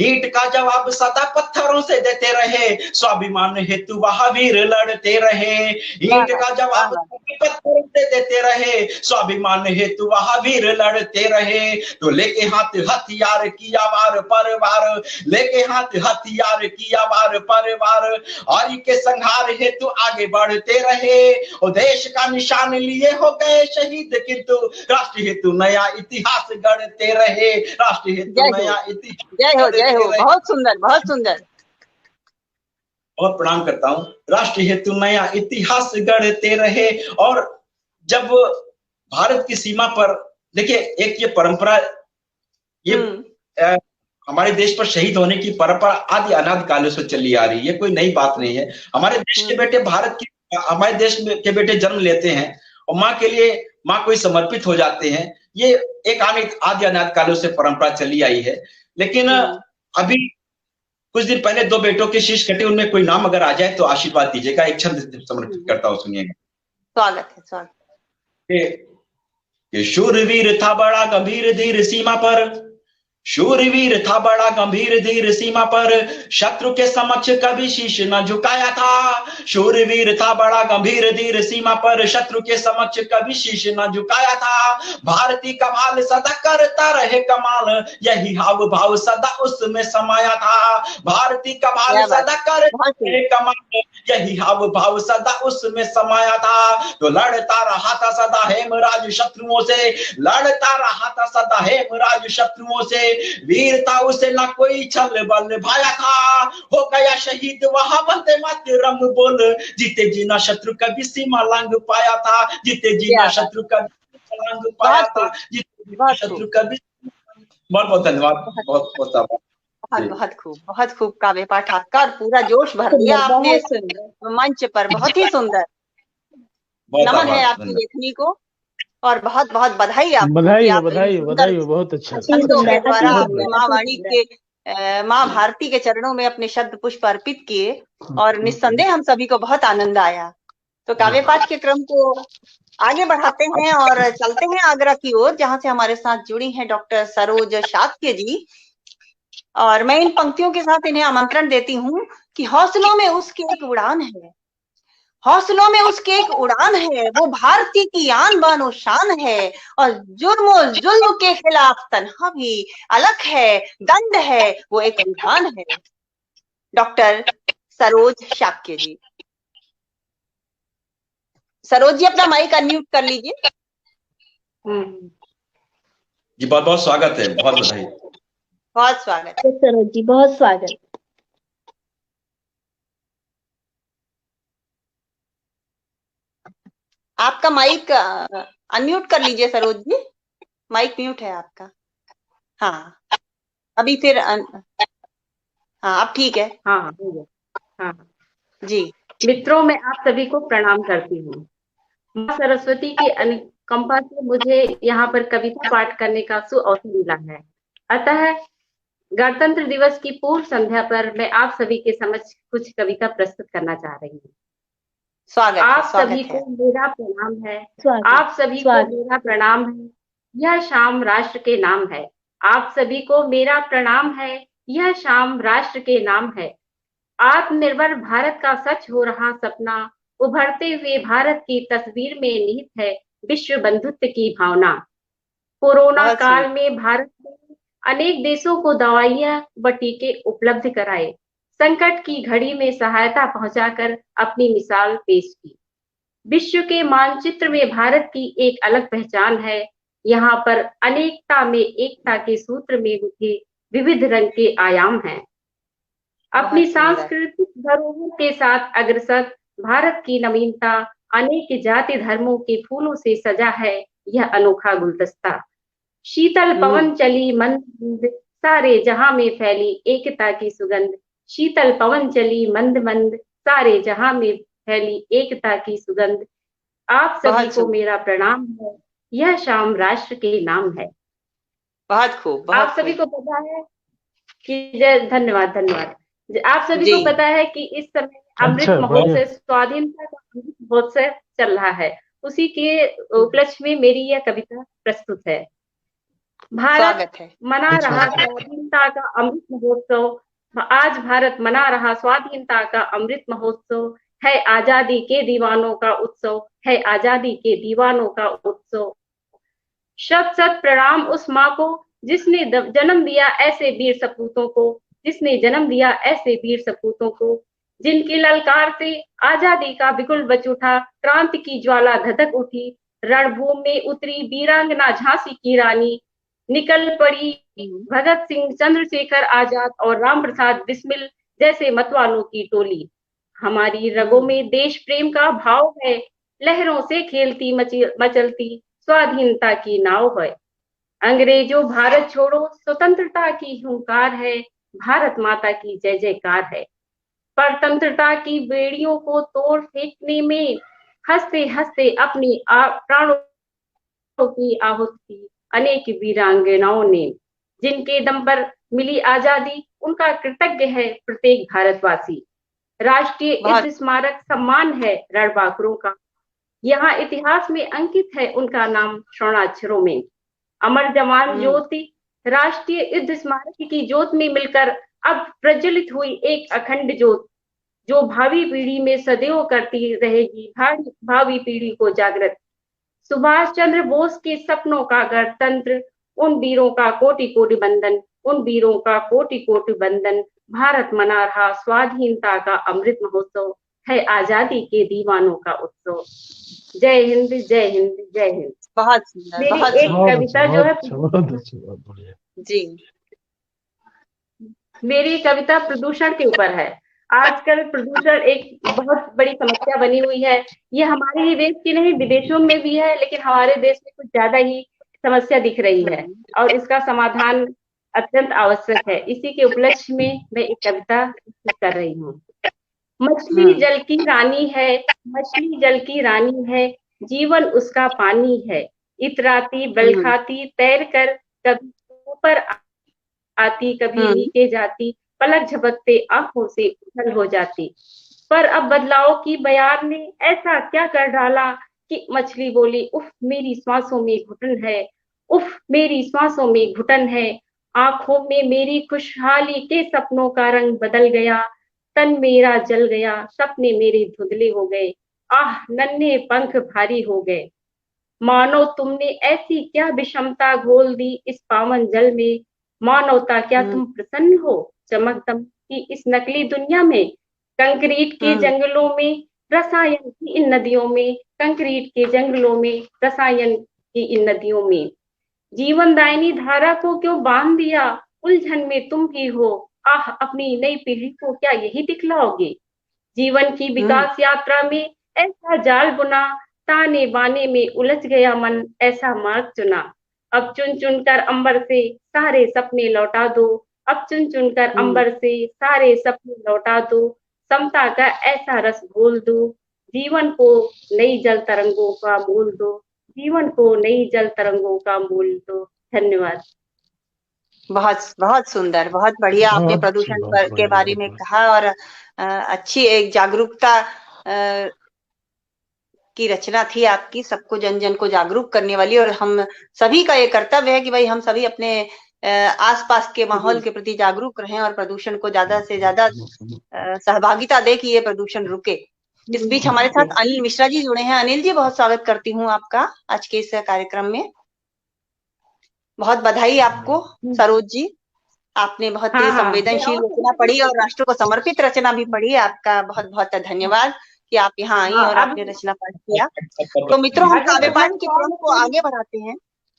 C: ईंट का जवाब सदा पत्थरों से देते रहे, स्वाभिमान हेतु वह वीर लड़ते रहे। ईंट का जवाब पत्थरों से देते रहे, स्वाभिमान हेतु वह वीर लड़ते रहे। तो लेके हाथ हथियार किया वार पर वार, लेके हाथ हथियार किया वार पर वार, और के संहार हेतु आगे बढ़ते रहे। और देश का निशान लिए हो गए शहीद, किंतु राष्ट्र हेतु नया इतिहास गढ़ते रहे, राष्ट्र हेतु नया इतिहास।
A: जय हो, जय हो, बहुत सुंदर, बहुत सुंदर।
C: बहुत प्रणाम करता हूँ। राष्ट्र हेतु नया इतिहास गढ़ते रहे। और जब भारत की सीमा पर देखिए, एक ये परंपरा, ये हमारे देश पर शहीद होने की परंपरा आदि अनादि कालों से चली आ रही है, ये कोई नई बात नहीं है। हमारे देश के बेटे भारत की, हमारे देश के बेटे जन्म लेते हैं और माँ के लिए, माँ को समर्पित हो जाते हैं। ये एक आदि अनादि कालों से परंपरा चली आई है। लेकिन अभी कुछ दिन पहले 2 बेटों के शीश कटे, उनमें कोई नाम अगर आ जाए तो आशीर्वाद दीजिएगा। एक छंद समर्पित करता हूँ, सुनिएगा।
A: स्वागत है, स्वागत।
C: कि शूरवीर था बड़ा गंभीर धीर सीमा पर, शूरवीर था बड़ा गंभीर धीर सीमा पर, शत्रु के समक्ष कभी शीश न झुकाया था। शूरवीर था बड़ा गंभीर धीर सीमा पर, शत्रु के समक्ष कभी शीश न झुकाया था। भारती का भाल सदा करता रहे कमाल, यही हाव भाव सदा उसमें समाया था। भारती का भाल सदा करता रहे कमाल, यही हाव भाव सदा उसमें समाया था। तो लड़ता रहा था सदा हेमराज शत्रुओं से, लड़ता रहा था सदा हेमराज शत्रुओं से, वीरता उसे ना कोई छल बल भाया था। हो गया शहीद वहां वंदे मातरम बोल, जीते जीना शत्रु कभी सीमा लांग पाया था, जीते जीना शत्रु कभी लांग पाया था, जीते जीना शत्रु कभी। बहुत बहुत धन्यवाद, बहुत बहुत आभार।
A: बहुत खूब काव्य पाठ आपका, पूरा जोश भर दिया आपने मंच पर, बहुत ही सुंदर। नमन है आपकी लेखनी को और बहुत बहुत बधाई आपको।
B: बधाई बहुत अच्छा।
A: माँ वाणी के, माँ भारती के चरणों में अपने शब्द पुष्प अर्पित किए और निस्संदेह हम सभी को बहुत आनंद आया। तो काव्य पाठ के क्रम को आगे बढ़ाते हैं और चलते हैं आगरा की ओर, जहां से हमारे साथ जुड़ी हैं डॉक्टर सरोज शाक्य जी। और मैं इन पंक्तियों के साथ इन्हें आमंत्रण देती हूँ कि हौसलों में उसकी एक उड़ान है, हौसलों में उसके एक उड़ान है, वो भारती की आन बानो शान है, और जुर्म और जुल्म के खिलाफ तन्हा भी अलग है, दंड है, वो एक विधान है। डॉक्टर सरोज शाक्य जी। सरोज जी अपना माइक अनम्यूट कर लीजिए।
C: जी बहुत बहुत स्वागत है, बहुत बधाई।
A: बहुत स्वागत
D: सरोज जी, बहुत स्वागत।
A: आपका माइक अनम्यूट कर लीजिए सरोज जी, माइक म्यूट है आपका। हाँ अभी फिर हाँ अब ठीक है।
E: हाँ हाँ हो गया। हाँ
A: जी
E: मित्रों, मैं आप सभी को प्रणाम करती हूँ। माँ सरस्वती की अनुकंपा से मुझे यहाँ पर कविता पाठ करने का सुअवसर मिला है। अतः गणतंत्र दिवस की पूर्व संध्या पर मैं आप सभी के समक्ष कुछ कविता प्रस्तुत करना चाह रही हूँ।
A: स्वागत
E: आप
A: है,
E: सभी
A: स्वागत है।
E: को मेरा प्रणाम है।
D: स्वागत
E: आप सभी को
D: स्वागत
E: मेरा प्रणाम है। यह शाम राष्ट्र के नाम है। आप सभी को मेरा प्रणाम है। यह शाम राष्ट्र के नाम है। आत्मनिर्भर भारत का सच हो रहा सपना, उभरते हुए भारत की तस्वीर में निहित है विश्व बंधुत्व की भावना। कोरोना
A: बहुत
E: काल
A: सुंदर।
E: में भारत ने अनेक देशों को दवाइयां व टीके उपलब्ध कराए, संकट की घड़ी में सहायता पहुंचाकर अपनी मिसाल पेश की। विश्व के मानचित्र में भारत की एक अलग पहचान है। यहाँ पर अनेकता में एकता के सूत्र में गुथे विविध रंग के आयाम हैं। अपनी
A: बहुत सुंदर।
E: सांस्कृतिक धरोहर के साथ अग्रसर भारत की नवीनता अनेक जाति धर्मों के फूलों से सजा है यह अनोखा गुलदस्ता। शीतल पवन चली मंद मंद, सारे जहां में फैली एकता की सुगंध। शीतल पवन चली मंद मंद, सारे जहां में फैली एकता की सुगंध। आप सभी
A: बहुत
E: को
A: सुंदर।
E: मेरा प्रणाम है। यह शाम राष्ट्र के नाम है।
A: बहुत खूब, बहुत
E: आप सभी
A: खूब।
E: को पता है कि धन्यवाद धन्यवाद। आप सभी
A: जी
E: को पता है कि इस समय अमृत
B: अच्छा,
E: महोत्सव, स्वाधीनता का अमृत महोत्सव चल रहा है। उसी के उपलक्ष्य में मेरी यह कविता प्रस्तुत है। भारत
A: स्वागत है।
E: मना रहा स्वाधीनता का अमृत महोत्सव। आज भारत मना रहा स्वाधीनता का अमृत महोत्सव। है आजादी के दीवानों का उत्सव। है आजादी के दीवानों का उत्सव। शत शत प्रणाम उस माँ को जिसने जन्म दिया ऐसे वीर सपूतों को। जिसने जन्म दिया ऐसे वीर सपूतों को। जिनकी ललकार से आजादी का बिगुल बच उठा। क्रांति की ज्वाला धधक उठी। रणभूमि में उतरी वीरांगना झांसी की रानी। निकल पड़ी भगत सिंह, चंद्रशेखर आजाद और राम प्रसाद बिस्मिल जैसे मतवालों की टोली। हमारी रगों में देश प्रेम का भाव है। लहरों से खेलती मचलती स्वाधीनता की नाव है। अंग्रेजों भारत छोड़ो स्वतंत्रता की हुंकार है। भारत माता की जय जयकार है। परतंत्रता की बेड़ियों को तोड़ फेंकने में हंसते हंसते अपनी प्राणों की आहुति की अनेक वीरांगनाओं ने। जिनके दम पर मिली आजादी उनका कृतज्ञ है प्रत्येक भारतवासी। राष्ट्रीय युद्ध स्मारक सम्मान है रणबांकुरों का। यहाँ इतिहास में अंकित है उनका नाम स्वर्णाक्षरों में। अमर जवान ज्योति राष्ट्रीय युद्ध स्मारक की ज्योत में मिलकर अब प्रज्वलित हुई एक अखंड ज्योत, जो भावी पीढ़ी में सदैव करती रहेगी भावी पीढ़ी को जागृत। सुभाष चंद्र बोस के सपनों का गणतंत्र, उन वीरों का कोटि कोटि वंदन। उन वीरों का कोटि कोटि वंदन। भारत मना रहा स्वाधीनता का अमृत महोत्सव। है आजादी के दीवानों का उत्सव। जय हिंद, जय हिंद, जय हिंद।
A: बहुत सुंदर।
E: मेरी
A: बहुत
E: एक
A: सुंदर।
E: कविता जो है
A: जी
E: मेरी कविता प्रदूषण के ऊपर है। आजकल प्रदूषण एक बहुत बड़ी समस्या बनी हुई है। ये हमारे ही देश की नहीं, विदेशों में भी है, लेकिन हमारे देश में कुछ ज्यादा ही समस्या दिख रही है और इसका समाधान अत्यंत आवश्यक है। इसी के उपलक्ष्य में मैं एक कविता प्रस्तुत कर रही हूँ। मछली जल की रानी है। मछली जल की रानी है। जीवन उसका पानी है। इतराती बल खाती तैर कर कभी ऊपर आती कभी नीचे जाती। पलक झपकते आंखों से उछल हो जाती। पर अब बदलाव की बयार ने ऐसा क्या कर डाला कि मछली बोली, उफ मेरी सांसों में घुटन है। उफ मेरी सांसों में घुटन है। आंखों में मेरी खुशहाली के सपनों का रंग बदल गया। तन मेरा जल गया। सपने मेरे धुंधले हो गए। आह नन्हे पंख भारी हो गए। मानो तुमने ऐसी क्या विषमता घोल दी इस पावन जल में। मानवता क्या तुम प्रसन्न हो चमक दम की इस नकली दुनिया में। कंक्रीट के जंगलों में रसायन की इन नदियों में। कंक्रीट के जंगलों में रसायन की इन नदियों में। जीवनदायिनी धारा को क्यों बांध दिया। उलझन में तुम ही हो। आह अपनी नई पीढ़ी को क्या यही दिखलाओगे। जीवन की विकास यात्रा में ऐसा जाल बुना ताने बाने में उलझ गया मन, ऐसा मार्ग चुना। अब चुन चुन कर अंबर से सारे सपने लौटा दो, अब चुन चुन कर अंबर से सारे सपने लौटा दो, समता का ऐसा रस घोल दो, जीवन को नई जल तरंगों का मोल दो, जीवन को नई जल तरंगों का मोल दो। धन्यवाद।
A: बहुत बहुत सुंदर, बहुत बढ़िया आपने
F: बहुत
A: प्रदूषण
F: बहुत
A: के बारे में कहा, और अच्छी एक जागरूकता की रचना थी आपकी, सबको जन जन को जागरूक करने वाली। और हम सभी का ये कर्तव्य है कि भाई हम सभी अपने आसपास के माहौल के प्रति जागरूक रहें और प्रदूषण को ज्यादा से ज्यादा सहभागिता दे कि ये प्रदूषण रुके। इस बीच हमारे साथ अनिल मिश्रा जी जुड़े हैं। अनिल जी, बहुत स्वागत करती हूँ आपका आज के इस कार्यक्रम में। बहुत बधाई आपको। सरोज जी, आपने बहुत ही संवेदनशील रचना पढ़ी और राष्ट्र को समर्पित रचना भी पढ़ी। आपका बहुत बहुत धन्यवाद कि आप यहाँ आई और आपने रचना पाठ किया। तो मित्रों, हम काव्य पाठ के क्रम को आगे बढ़ाते हैं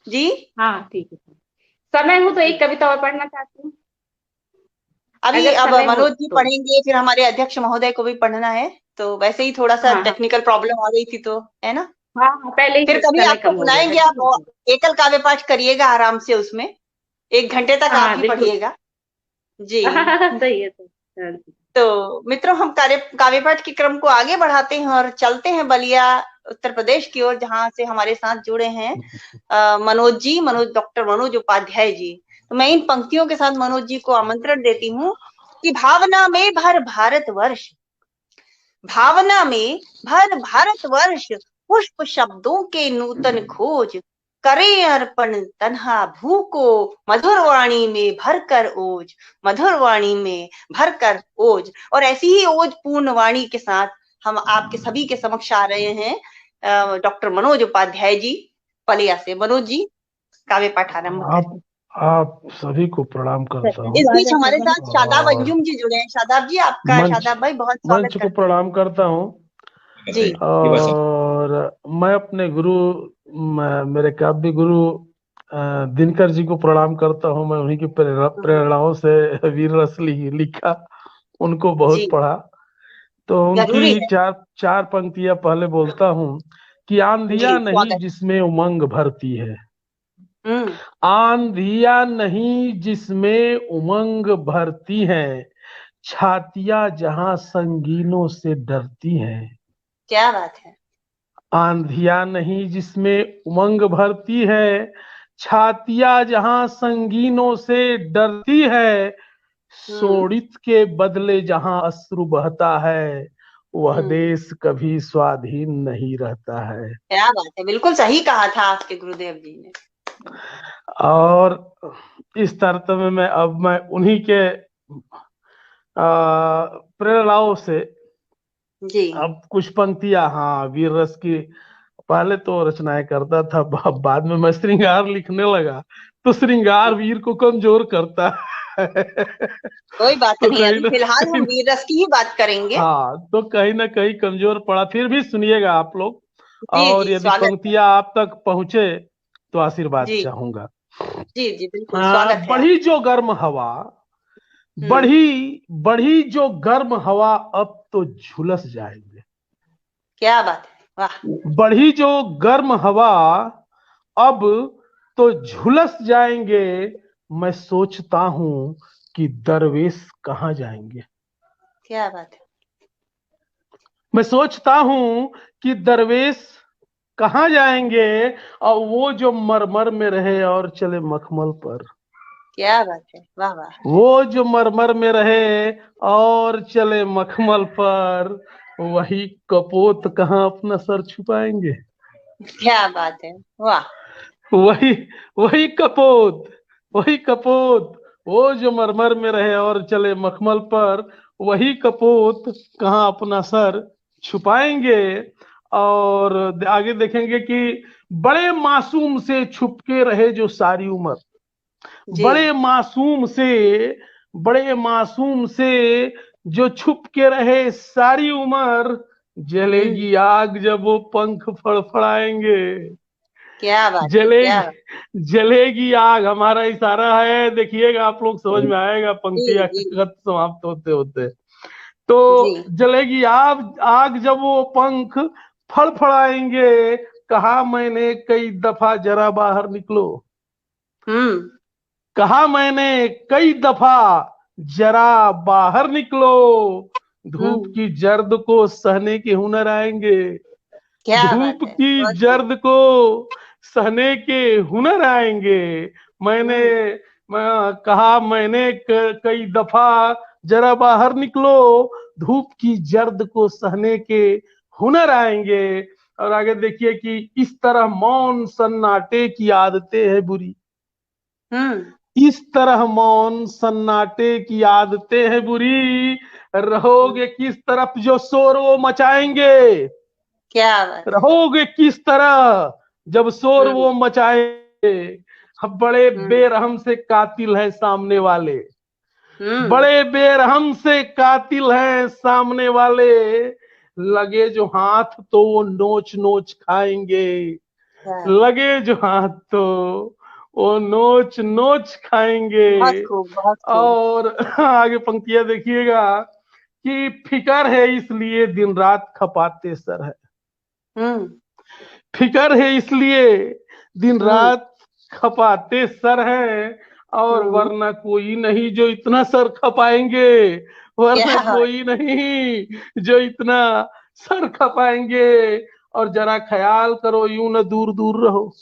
A: जी।
E: हाँ ठीक है, समय हो तो एक कविता और पढ़ना चाहती हूँ।
A: अभी अब मनोज जी पढ़ेंगे, फिर हमारे अध्यक्ष महोदय को भी पढ़ना है। तो वैसे ही थोड़ा सा टेक्निकल प्रॉब्लम आ गई थी, तो है ना।
E: हाँ, पहले
A: फिर कभी आपको बुलाएंगे, आप एकल काव्य पाठ करिएगा आराम से, उसमें 1 घंटे तक आप ही पढ़िएगा जी।
E: सही है।
A: तो मित्रों, हम काव्य पाठ के क्रम को आगे बढ़ाते हैं और चलते हैं बलिया उत्तर प्रदेश की ओर, जहां से हमारे साथ जुड़े हैं मनोज जी, डॉक्टर मनोज उपाध्याय जी। तो मैं इन पंक्तियों के साथ मनोज जी को आमंत्रण देती हूँ कि भावना में भर भारतवर्ष, भावना में भर भारतवर्ष, पुष्प शब्दों के नूतन खोज, करे अर्पण तन्हा भू को, मधुर वाणी में भरकर ओज, मधुर वाणी में भरकर ओज। और ऐसी ही ओज पूर्ण वाणी के साथ हम आपके सभी के समक्ष आ रहे हैं डॉक्टर मनोज उपाध्याय जी पलिया से। मनोज जी, काव्य पाठ आरंभ।
F: आप सभी को प्रणाम करता हूँ।
A: इस बीच हमारे साथ शादाब अंजुम जी जुड़े हैं। शादाब जी, आपका शादाब भाई बहुत स्वागत
F: मंच को प्रणाम करता हूँ
A: जी।
F: और मैं अपने गुरु, मेरे काव्य गुरु दिनकर जी को प्रणाम करता हूँ। मैं उन्हीं की प्रेरणाओं से वीर रस लिखा, उनको बहुत पढ़ा। तो उनकी चार पंक्तियां पहले बोलता हूँ कि आंधिया नहीं जिसमें उमंग भरती है, आंधिया नहीं जिसमें उमंग भरती है, छातियां जहां संगीनों से डरती हैं।
A: क्या बात है।
F: आंधिया नहीं जिसमें उमंग भरती है, छातियां जहां संगीनों से डरती है, शोणित के बदले जहां अश्रु बहता है, वह देश कभी स्वाधीन नहीं रहता है।
A: क्या बात है, बिल्कुल सही कहा था आपके गुरुदेव जी ने।
F: और इस तरह में मैं उन्हीं के प्रेरणाओं से
A: जी
F: अब कुछ पंक्तियां, हाँ, वीर रस की पहले तो रचनाएं करता था, बाद में मैं श्रृंगार लिखने लगा तो श्रृंगार वीर को कमजोर करता है।
A: कोई बात तो नहीं, अभी फिलहाल हम वीर रस की ही बात करेंगे।
F: हाँ, तो कहीं ना कहीं कमजोर पड़ा, फिर भी सुनिएगा आप लोग। और यदि पंक्तियां आप तक पहुंचे तो आशीर्वाद चाहूंगा।
A: जी जी बिल्कुल, स्वागत है।
F: बढ़ी जो गर्म हवा, बढ़ी जो गर्म हवा, अब तो झुलस जाएंगे।
A: क्या बात है, वाह।
F: बढ़ी जो गर्म हवा, अब तो झुलस जाएंगे, मैं सोचता हूँ कि दरवेश कहाँ जाएंगे।
A: क्या बात है।
F: मैं सोचता हूँ कि दरवेश कहाँ जाएंगे, और वो जो मरमर में रहे और चले मखमल पर।
A: क्या बात है, वाह वाह।
F: वो जो मरमर में रहे और चले मखमल पर, वही कपोत कहाँ अपना सर छुपाएंगे।
A: क्या बात है, वाह।
F: वही कपोत, वो जो मरमर में रहे और चले मखमल पर, वही कपोत कहाँ अपना सर छुपाएंगे। और आगे देखेंगे कि बड़े मासूम से छुपके रहे जो सारी उम्र, बड़े मासूम से जो छुप के रहे सारी उम्र, जलेगी आग जब वो पंख फड़फड़ाएंगे।
A: क्या बात,
F: जलेगी आग, हमारा इशारा है, देखिएगा आप लोग, समझ में आएगा पंक्तियां समाप्त होते होते। तो जलेगी आग जब वो पंख फड़फड़ाएंगे, कहा मैंने कई दफा जरा बाहर निकलो, कहा मैंने कई दफा जरा बाहर निकलो, धूप की जर्द को सहने के हुनर आएंगे, धूप की जर्द को सहने के हुनर आएंगे। कहा मैंने कई दफा जरा बाहर निकलो, धूप की जर्द को सहने के हुनर आएंगे। और आगे देखिए कि इस तरह मौन सन्नाटे की आदतें है बुरी, इस तरह मौन सन्नाटे की आदतें है बुरी, रहोगे किस तरफ जो शोर वो मचाएंगे,
A: क्या बात,
F: रहोगे किस तरह जब शोर वो मचाएंगे। बड़े बेरहम से कातिल है सामने वाले, बड़े बेरहम से कातिल हैं सामने वाले, लगे जो हाथ तो वो नोच नोच खाएंगे, लगे जो हाथ तो वो नोच नोच खाएंगे।
A: बहुत खूब, बहुत खूब।
F: और आगे पंक्तियां देखिएगा कि फिकर है इसलिए दिन रात खपाते सर है, फिकर है इसलिए दिन रात खपाते सर है, और वरना कोई नहीं जो इतना सर खपाएंगे, वरना कोई नहीं जो इतना सर खपाएंगे। और जरा ख्याल करो यूं न दूर दूर रहो,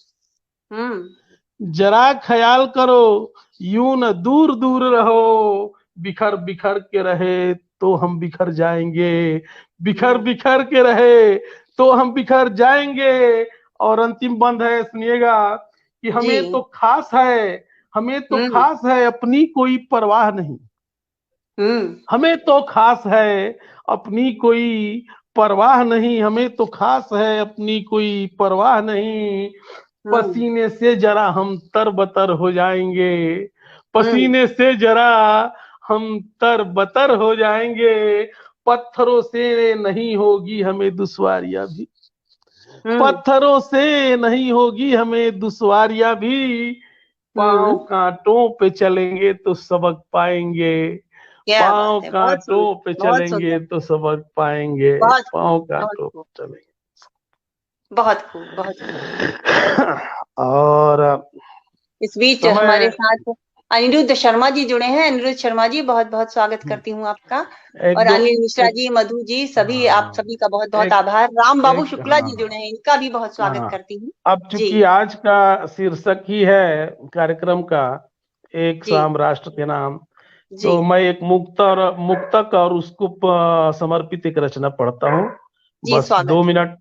F: जरा ख्याल करो यूं न दूर दूर रहो, बिखर बिखर के रहे तो हम बिखर जाएंगे, बिखर बिखर के रहे तो हम बिखर जाएंगे। और अंतिम बंद है, सुनिएगा कि हमें तो खास है, हमें तो खास है अपनी कोई परवाह नहीं, हमें तो खास है अपनी कोई परवाह नहीं, हमें तो खास है अपनी कोई परवाह नहीं। पसीने से जरा हम तरबतर हो जाएंगे, पसीने से जरा हम तरबतर हो जाएंगे, पत्थरों से नहीं होगी हमें दुश्वारियां भी, पत्थरों से नहीं होगी हमें दुश्वारियां भी, पांव कांटों पे चलेंगे तो सबक पाएंगे, पांव कांटों पे चलेंगे तो सबक पाएंगे, पांव कांटों पे चलेंगे।
A: बहुत खूब, बहुत खूब।
F: और
A: इस बीच हमारे साथ अनिरुद्ध शर्मा जी जुड़े हैं। अनिरुद्ध शर्मा जी, बहुत बहुत स्वागत करती हूँ आपका। और अनिल मिश्रा जी, मधु जी, सभी आप सभी का बहुत बहुत आभार। राम बाबू शुक्ला जी जुड़े हैं, इनका भी बहुत स्वागत करती हूँ।
F: अब चूंकि आज का शीर्षक ही है कार्यक्रम का एक शाम राष्ट्र के नाम, तो मैं एक मुक्तक और उसको समर्पित एक रचना पढ़ता हूँ। बस 2 मिनट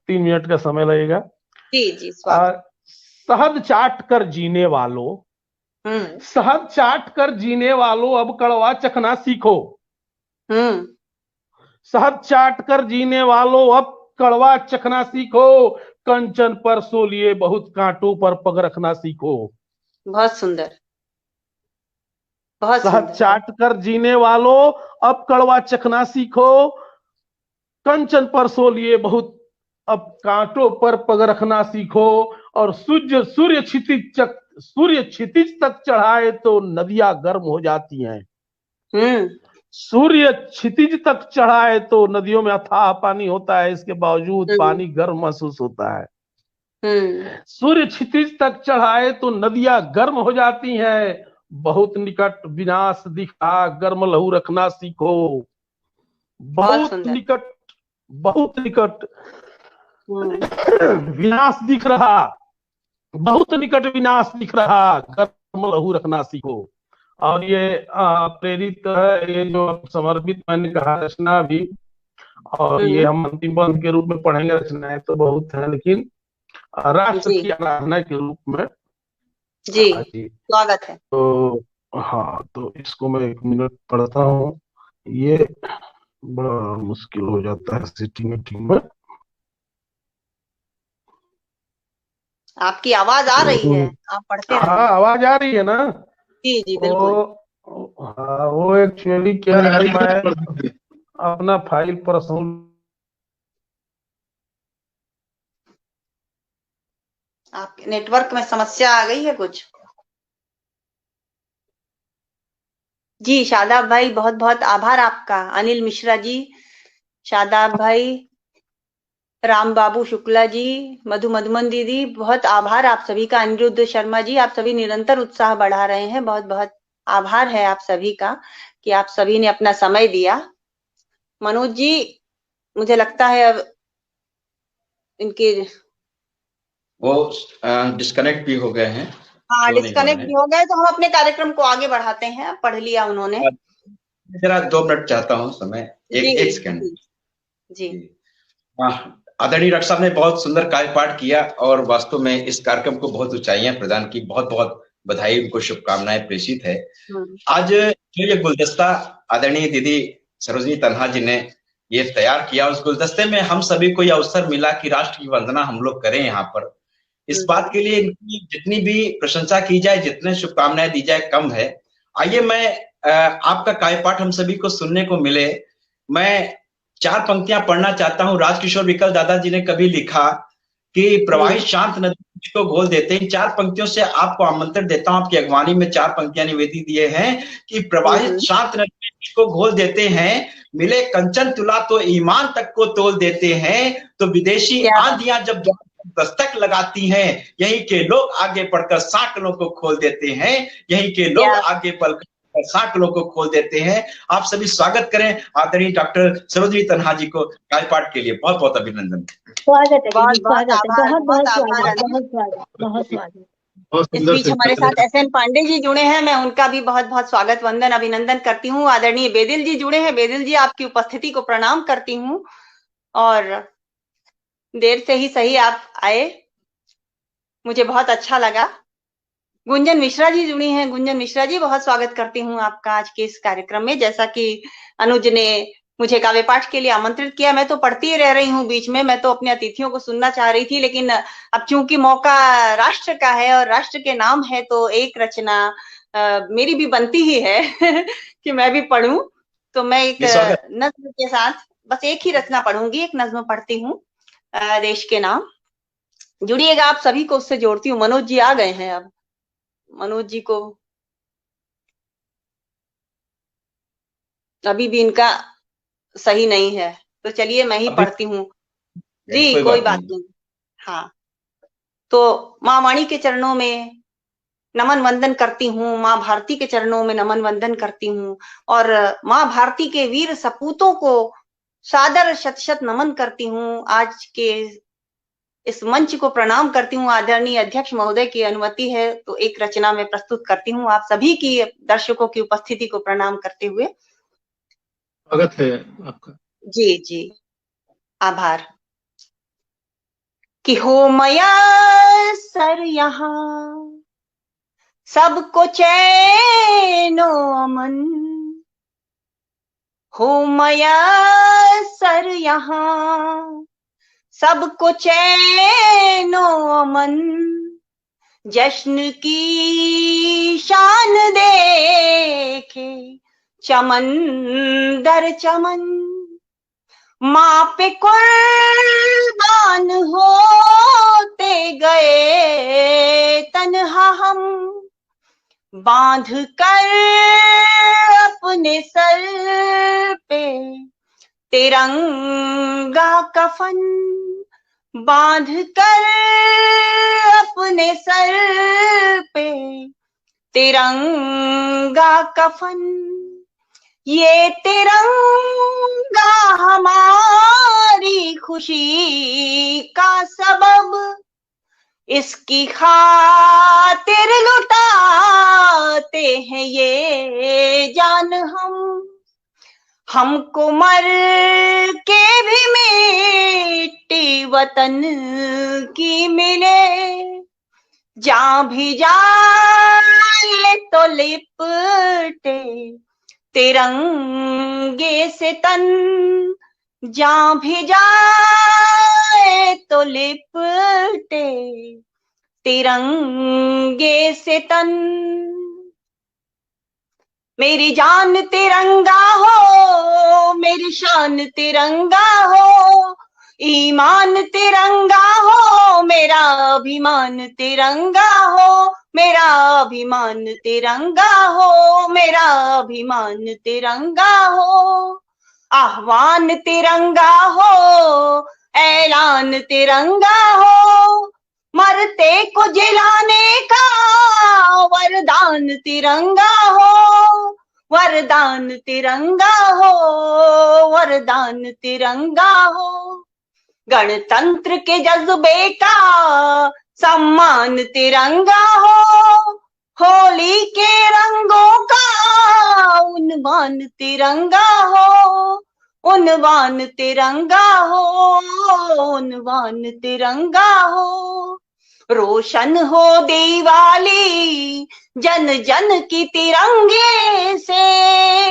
F: 3 मिनट का समय लगेगा।
A: जी जी, स्वागत।
F: शहद चाट कर जीने वालों, शहद चाट कर जीने वालों अब कड़वा चखना सीखो, शहद चाट कर जीने वालों अब कड़वा चखना सीखो, कंचन पर सोलिए बहुत कांटों पर पग रखना सीखो।
A: बहुत सुंदर, बहुत
F: शहद चाट कर जीने वालों अब कड़वा चखना सीखो, कंचन पर सोलिए बहुत अब कांटों पर पग रखना सीखो। और सूर्य क्षितिज तक चढ़ाए तो नदियां गर्म हो जाती हैं, सूर्य क्षितिज तक चढ़ाए तो नदियों में अथाह पानी होता है, इसके बावजूद पानी गर्म महसूस होता है। सूर्य क्षितिज तक चढ़ाए तो नदियां गर्म हो जाती हैं, बहुत निकट विनाश दिख रहा गर्म लहू रखना सीखो, बहुत निकट, बहुत निकट विनाश दिख रहा, बहुत निकट विनाश दिख रहा गर्म लहू रखना सीखो। और ये प्रेरित है, ये जो समर्पित मैंने कहा रचना भी, और ये हम अंतिम बंद के रूप में पढ़ेंगे। रचनाएं तो बहुत है, लेकिन राष्ट्र की आराधना के रूप में
A: जी स्वागत है।
F: तो हाँ, तो इसको मैं 1 मिनट पढ़ता हूँ। ये बड़ा मुश्किल हो जाता है सिटिंग मीटिंग में।
A: आपकी आवाज आ रही है, आप पढ़ते हैं?
F: हाँ, आवाज आ रही है ना?
A: जी जी बिल्कुल।
F: हाँ, वो एक्चुअली क्या है, मैं अपना फाइल पर
A: आपके नेटवर्क में समस्या आ गई है कुछ? जी शादाब भाई, बहुत बहुत आभार आपका। अनिल मिश्रा जी, शादाब भाई, राम बाबू शुक्ला जी, मधु मधुमन दीदी, बहुत आभार आप सभी का। अनिरुद्ध शर्मा जी, आप सभी निरंतर उत्साह बढ़ा रहे हैं, बहुत बहुत आभार है आप सभी का कि आप सभी ने अपना समय दिया। मनोज जी, मुझे लगता है अब इनके
C: वो डिस्कनेक्ट भी हो गए हैं,
A: हाँ
C: शो नहीं हो
A: डिस्कनेक्ट
C: रहे
A: भी हो गए, तो हम अपने कार्यक्रम को आगे बढ़ाते हैं। पढ़ लिया उन्होंने।
C: हैं। जरा 2 मिनट चाहता हूँ समय, एक सेकंड।
A: जी जी
C: हाँ, आदरणीय डॉक्टर साहब ने बहुत सुंदर कार्यपाठ किया और वास्तव में इस कार्यक्रम को बहुत ऊंचाइयां प्रदान की। बहुत बहुत बधाई, उनको शुभकामनाएं प्रेषित है। आज जो ये गुलदस्ता आदरणीय दीदी सरोजनी तन्हा जी ने ये तैयार किया, उस गुलदस्ते में हम सभी को यह अवसर मिला कि राष्ट्र की वंदना हम लोग करें यहाँ पर। इस बात के लिए इनकी जितनी भी प्रशंसा की जाए, जितने शुभकामनाएं दी जाए कम है। आइए मैं आपका कार्यपाठ हम सभी को सुनने को मिले। मैं 4 पंक्तियां पढ़ना चाहता हूं। राजकिशोर विकल दादाजी ने कभी लिखा कि प्रवाहित शांत नदी को घोल देते हैं। 4 पंक्तियों से आपको आमंत्रण देता हूं, आपकी अगवानी में 4 पंक्तियां निवेदित दिए हैं कि प्रवाहित शांत नदी को घोल देते हैं, मिले कंचन तुला तो ईमान तक को तोल देते हैं, तो विदेशी आंधियां जब दस्तक लगाती हैं, यहीं के लोग आगे बढ़कर सांकलों को खोल देते हैं, यहीं के लोग आगे बढ़कर सांकलों को खोल देते हैं। आप सभी स्वागत करें आदरणीय डॉक्टर सरोजनी तन्हा जी को कार्यपाठ के लिए। बहुत बहुत अभिनंदन।
D: स्वागत है, बहुत बहुत स्वागत।
A: इस बीच हमारे साथ SN पांडे जी जुड़े हैं, मैं उनका भी बहुत बहुत स्वागत वंदन अभिनंदन करती हूँ। आदरणीय बेदिल जी जुड़े हैं, बेदिल जी आपकी उपस्थिति को प्रणाम करती हूँ और देर से ही सही आप आए, मुझे बहुत अच्छा लगा। गुंजन मिश्रा जी जुड़ी हैं, गुंजन मिश्रा जी बहुत स्वागत करती हूँ आपका आज के इस कार्यक्रम में। जैसा कि अनुज ने मुझे काव्य पाठ के लिए आमंत्रित किया, मैं तो पढ़ती रह रही हूँ बीच में, मैं तो अपने अतिथियों को सुनना चाह रही थी, लेकिन अब चूंकि मौका राष्ट्र का है और राष्ट्र के नाम है तो एक रचना मेरी भी बनती ही है कि मैं भी पढ़ूं। तो मैं एक नज्म के साथ बस एक ही रचना पढ़ूंगी, एक नज्म पढ़ती हूँ, देश के नाम। जुड़िएगा, आप सभी को उससे जोड़ती हूँ। मनोज जी आ गए हैं, अब मनोज जी को अभी भी इनका सही नहीं है, तो चलिए मैं ही पढ़ती हूँ जी, कोई बात नहीं। हाँ, तो माँ वाणी के चरणों में नमन वंदन करती हूँ, माँ भारती के चरणों में नमन वंदन करती हूँ और माँ भारती के वीर सपूतों को सादर शत शत नमन करती हूँ। आज के इस मंच को प्रणाम करती हूँ। आदरणीय अध्यक्ष महोदय की अनुमति है तो एक रचना में प्रस्तुत करती हूँ, आप सभी की दर्शकों की उपस्थिति को प्रणाम करते हुए।
B: स्वागत है आपका।
A: जी जी, आभार। कि हो मया सर यहाँ सबको चैनो अमन, हो मया सर यहाँ सबको चैनो अमन, जश्न की शान देखे चमन दर चमन, माँ पे कुर्बान होते गए तन्हा हम, बांध कर अपने सर पे तिरंगा कफन, बांध कर अपने सर पे तिरंगा कफन, ये तिरंगा हमारी खुशी का सबब, इसकी खातिर लुटाते हैं ये जान हमको मर के भी मिट्टी वतन की मिले, जहाँ भी जाए तो लिपटे तिरंगे से तन, जहाँ भी जाए तो लिपटे तिरंगे से तन, मेरी जान तिरंगा हो, मेरी शान तिरंगा हो, ईमान तिरंगा हो, मेरा अभिमान तिरंगा हो, मेरा अभिमान तिरंगा हो, मेरा अभिमान तिरंगा हो, आह्वान तिरंगा हो, ऐलान तिरंगा हो, मरते को जिलाने का वरदान तिरंगा हो, वरदान तिरंगा हो, वरदान तिरंगा हो। गणतंत्र के जज्बे का सम्मान तिरंगा हो, होली के रंगों का उन्माद तिरंगा हो, उन्वान तिरंगा हो, उन्वान तिरंगा हो। रोशन हो दिवाली जन जन की तिरंगे से,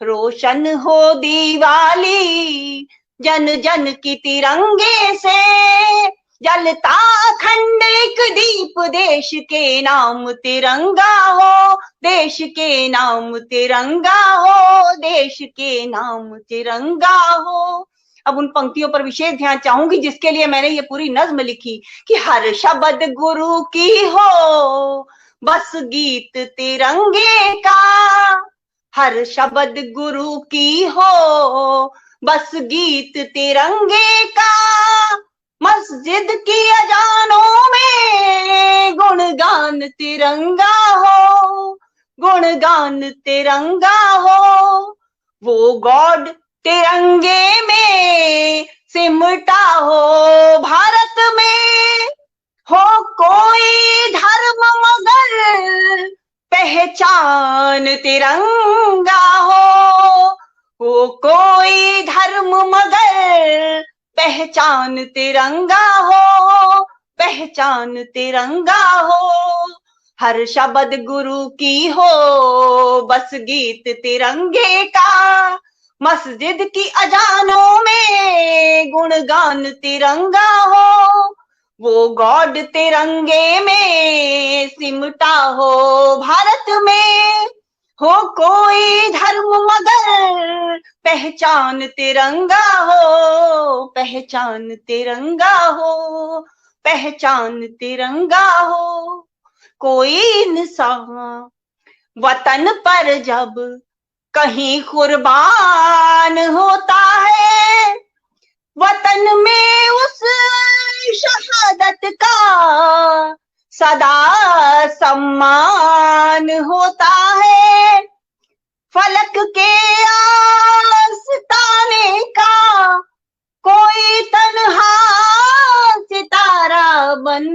A: रोशन हो दिवाली जन जन की तिरंगे से। जलता अखंड एक दीप देश के नाम तिरंगा हो, देश के नाम तिरंगा हो, देश के नाम तिरंगा हो। अब उन पंक्तियों पर विशेष ध्यान चाहूंगी जिसके लिए मैंने ये पूरी नज्म लिखी कि हर शब्द गुरु की हो बस गीत तिरंगे का, हर शब्द गुरु की हो बस गीत तिरंगे का। मस्जिद की अजानों में गुणगान तिरंगा हो, गुणगान तिरंगा हो। वो गॉड तिरंगे में सिमटा हो भारत में, हो कोई धर्म मगर पहचान तिरंगा हो, हो कोई धर्म मगर पहचान तिरंगा हो, पहचान तिरंगा हो। हर शब्द गुरु की हो बस गीत तिरंगे का, मस्जिद की अजानों में गुणगान तिरंगा हो। वो गॉड तिरंगे में सिमटा हो भारत में, हो कोई धर्म मगर पहचान तिरंगा हो, पहचान तिरंगा हो, पहचान तिरंगा हो। कोई इंसान वतन पर जब कहीं कुर्बान होता है, वतन में उस शहादत का सदा सम्मान होता है। फलक के आस्ताने का कोई तन्हा सितारा बन,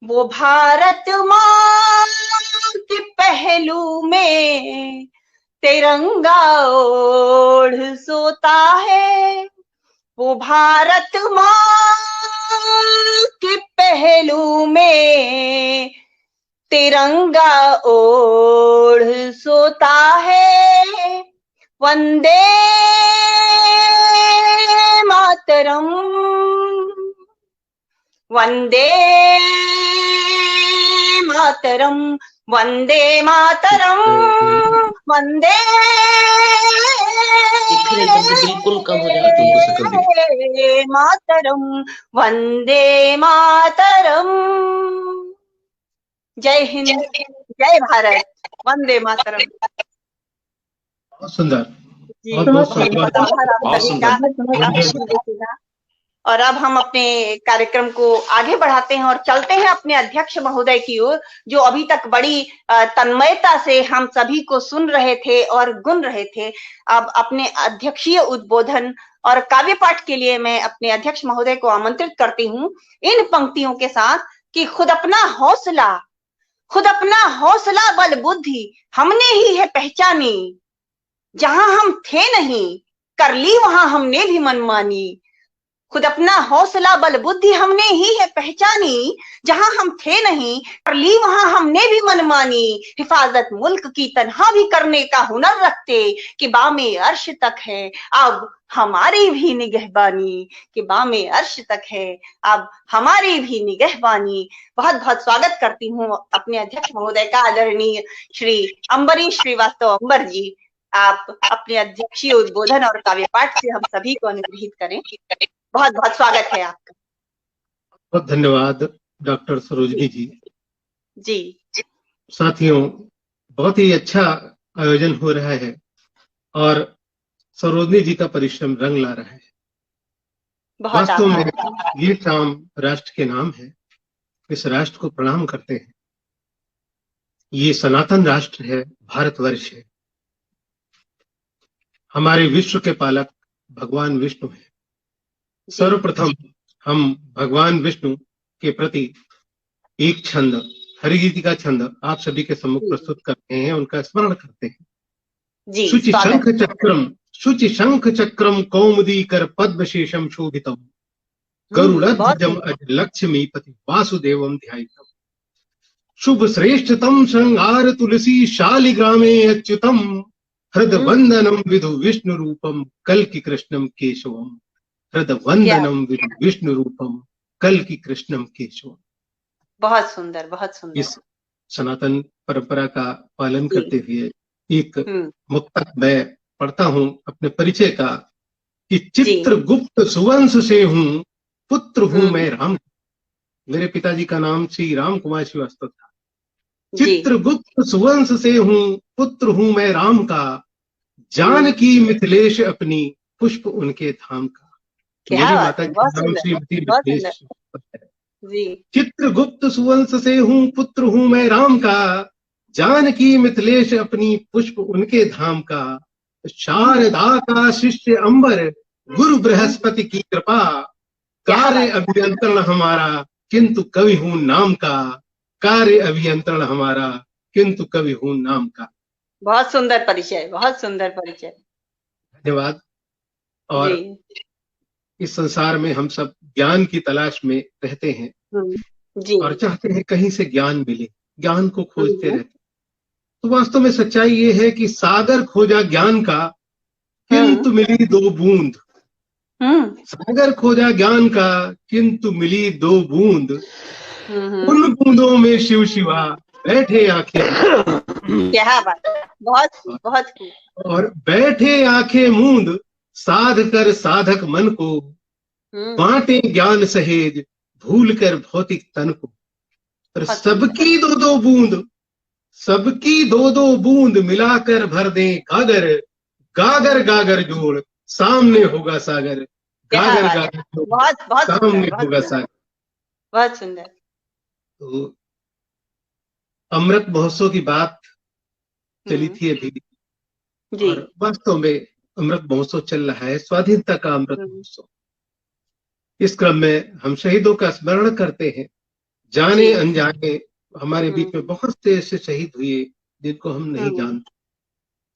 A: वो भारत माँ के पहलू में तिरंगा ओढ़ सोता है। वो भारत माँ के पहलू में तिरंगा ओढ़ सोता है। वंदे मातरम, वंदे मातरम, वंदे मातरम, वंदे
G: बिल्कुल कम हो जाए
A: मातरम, वंदे मातरम। जय हिंद, जय भारत, वंदे मातरम।
B: बहुत सुंदर,
A: जी,
B: बहुत सुंदर।
A: और अब हम अपने कार्यक्रम को आगे बढ़ाते हैं और चलते हैं अपने अध्यक्ष महोदय की ओर, जो अभी तक बड़ी तन्मयता से हम सभी को सुन रहे थे और गुन रहे थे। अब अपने अध्यक्षीय उद्बोधन और काव्य पाठ के लिए मैं अपने अध्यक्ष महोदय को आमंत्रित करती हूँ इन पंक्तियों के साथ कि खुद अपना हौसला बल बुद्धि हमने ही है पहचानी, जहां हम थे नहीं कर ली वहां हमने भी मनमानी। खुद अपना हौसला बल बुद्धि हमने ही है पहचानी, जहां हम थे नहीं कर ली वहां हमने भी मनमानी। हिफाजत मुल्क की तन्हा भी करने का हुनर रखते कि बामे अर्श तक है अब हमारी भी निगहबानी, कि बामे अर्श तक है अब हमारी भी निगहबानी। बहुत बहुत स्वागत करती हूँ अपने अध्यक्ष महोदय का, आदरणीय श्री अम्बरीश श्रीवास्तव अम्बर जी। आप अपने अध्यक्षीय उद्बोधन और काव्य पाठ से हम सभी को अनुग्रहित करें। बहुत बहुत स्वागत है आपका।
B: बहुत धन्यवाद डॉक्टर सरोजनी जी।
A: जी
B: साथियों, बहुत ही अच्छा आयोजन हो रहा है और सरोजनी जी का परिश्रम रंग ला रहा है।
A: बहुत
B: वास्तव में
A: आभार।
B: ये शाम राष्ट्र के नाम है, इस राष्ट्र को प्रणाम करते हैं। ये सनातन राष्ट्र है, भारतवर्ष है। हमारे विश्व के पालक भगवान विष्णु है। सर्वप्रथम हम भगवान विष्णु के प्रति एक छंद, हरिगीति का छंद आप सभी के सम्मुख प्रस्तुत करते हैं, उनका स्मरण करते हैं।
A: जी,
B: शुचि
A: स्वागत।
B: शंख चक्रम कौमुदी कर पद्मशेषम शोभितम गरुड़ध्वजम लक्ष्मीपति वासुदेवम ध्यायितम शुभ श्रेष्ठतम श्रृंगार तुलसी शालिग्रामे अच्युतम हृद वंदनम विधु विष्णु रूपम कल्कि कृष्णम केशवम हृद वंदनम विधु विष्णु रूपम कल्कि कृष्णम केशवम।
A: बहुत सुंदर, बहुत सुंदर।
B: इस सनातन परंपरा का पालन करते हुए एक मुक्तक मैं पढ़ता हूं अपने परिचय का कि चित्रगुप्त सुवंश से हूं, पुत्र हूं मैं राम। मेरे पिताजी का नाम श्री राम कुमार श्रीवास्तव था। चित्रगुप्त सुवंश से हूं, पुत्र हूं मैं राम का, जानकी मिथिलेश अपनी पुष्प उनके धाम का। मेरी माता जी का नाम श्रीमती मिथिलेश है। चित्रगुप्त सुवंश से हूं, पुत्र हूं मैं राम का, जानकी मिथिलेश अपनी पुष्प उनके धाम का। शारदा का शिष्य अंबर, गुरु बृहस्पति की कृपा, कार्य अभियंत्रण हमारा किंतु कवि हूं नाम का, कार्य अभियंत्रण हमारा किंतु कवि हूं नाम का।
A: बहुत सुंदर परिचय, बहुत सुंदर परिचय।
B: धन्यवाद। और इस संसार में हम सब ज्ञान की तलाश में रहते हैं और चाहते हैं कहीं से ज्ञान मिले, ज्ञान को खोजते रहते। तो वास्तव में सच्चाई ये है कि सागर खोजा ज्ञान का, किंतु मिली दो बूंद। सागर खोजा ज्ञान का, किंतु मिली दो बूंद। उन बूंदों में शिव शिवा बैठे आंखें।
A: क्या बात, बहुत बहुत।
B: और बैठे आंखें मूंद, साध कर साधक मन को, बांटे ज्ञान सहेज भूल कर भौतिक तन को। और सबकी दो दो बूंद, सबकी दो दो बूंद मिलाकर भर दें गागर, गागर गागर जोड़ सामने होगा सागर, गागर गागर जोड़ सामने होगा सागर।
A: बहुत सुंदर।
B: तो अमृत महोत्सव की बात चली थी अभी, और वास्तव में अमृत महोत्सव चल रहा है, स्वाधीनता का अमृत महोत्सव। इस क्रम में हम शहीदों का स्मरण करते हैं। जाने अनजाने हमारे बीच में बहुत से ऐसे शहीद हुए जिनको हम नहीं जानते,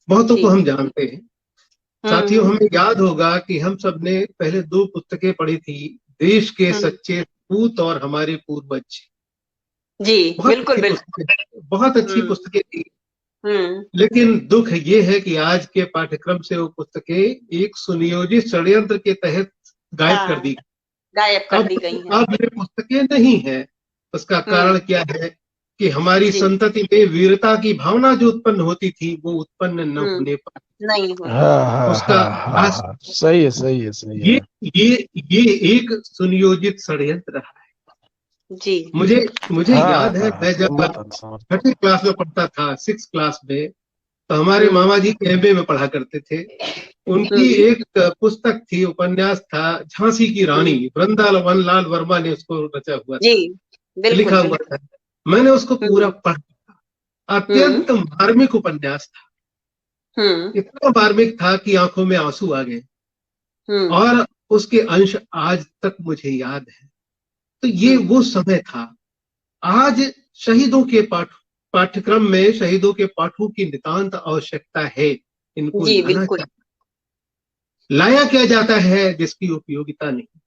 B: बहुतों को हम जानते हैं। साथियों, हमें याद होगा कि हम सब ने पहले दो पुस्तकें पढ़ी थी, देश के सच्चे पूत और हमारे पूर्वज।
A: जी, बिल्कुल बिल्कुल,
B: बहुत अच्छी पुस्तकें थी। लेकिन दुख ये है कि आज के पाठ्यक्रम से वो पुस्तकें एक सुनियोजित षड्यंत्र के तहत गायब कर दी गई हैं। अब ये पुस्तकें नहीं है। उसका कारण क्या है कि हमारी संतति में वीरता की भावना जो उत्पन्न होती थी वो उत्पन्न न होने पर
A: नहीं
B: उसका
F: सही है, सही है, सही है।
B: ये एक सुनियोजित षड्यंत्र रहा है।
A: जी,
B: मुझे याद है, मैं जब 6ठी क्लास में पढ़ता था, 6th क्लास में, तो हमारे मामा जी एमए में पढ़ा करते थे। उनकी एक पुस्तक थी, उपन्यास था, झांसी की रानी। वृंदावन लाल वर्मा ने उसको रचा हुआ था, लिखा हुआ था। मैंने उसको पूरा पढ़ा। अत्यंत मार्मिक उपन्यास था, इतना मार्मिक था कि आंखों में आंसू आ गए, और उसके अंश आज तक मुझे याद है। तो ये वो समय था। आज शहीदों के पाठ्यक्रम में शहीदों के पाठों की नितांत आवश्यकता है। इनको लाया क्या जाता है जिसकी उपयोगिता नहीं।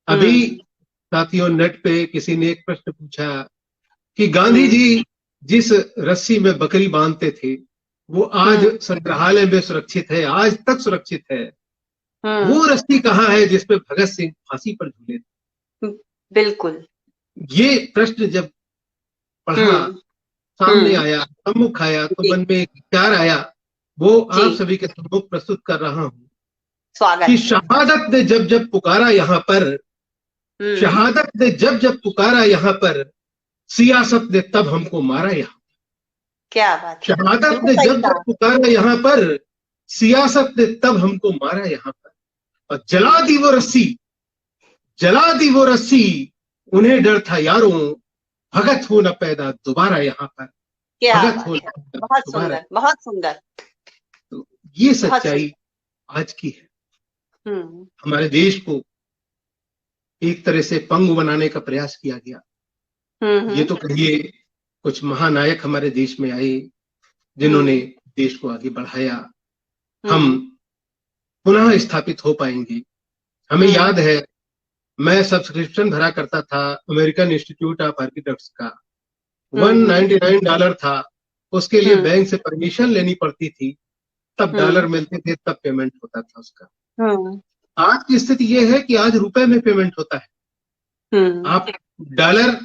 B: अभी साथियों, नेट पे किसी ने एक प्रश्न पूछा कि गांधी जी जिस रस्सी में बकरी बांधते थे वो आज संग्रहालय में सुरक्षित है, आज तक सुरक्षित है। वो रस्सी कहाँ है जिसपे भगत सिंह फांसी पर झूले थे?
A: बिल्कुल।
B: ये प्रश्न जब पढ़ा, सामने आया, सम्मुख आया, तो मन में एक विचार आया, वो आप सभी के सम्मुख प्रस्तुत कर रहा हूँ कि शहादत ने जब जब पुकारा यहाँ पर, शहादत ने जब जब पुकारा यहाँ पर, सियासत ने तब हमको मारा यहाँ।
A: क्या बात।
B: शहादत ने जब जब पुकारा यहाँ पर, सियासत ने तब हमको मारा यहाँ पर, और जला दी वो रस्सी जला दी वो रस्सी, उन्हें डर था यारों, भगत हो न पैदा दोबारा यहाँ पर।
A: क्या
B: भगत हो न
A: बात है,
B: पैदा
A: बहुत
B: दोबारा।
A: सुंदर, बहुत सुंदर।
B: तो ये सच्चाई आज की है। हमारे देश को एक तरह से पंगु बनाने का प्रयास किया गया। ये तो कहिए कुछ महानायक हमारे देश में आए जिन्होंने देश को आगे बढ़ाया। हम पुनः स्थापित हो पाएंगे। हमें याद है, मैं सब्सक्रिप्शन भरा करता था अमेरिकन इंस्टीट्यूट ऑफ आर्किटेक्ट्स का, $199 था। उसके लिए बैंक से परमिशन लेनी पड़ती थी, तब डॉलर मिलते थे, तब पेमेंट होता था उसका। आज की स्थिति ये है कि आज रुपए में पेमेंट होता है। आप डॉलर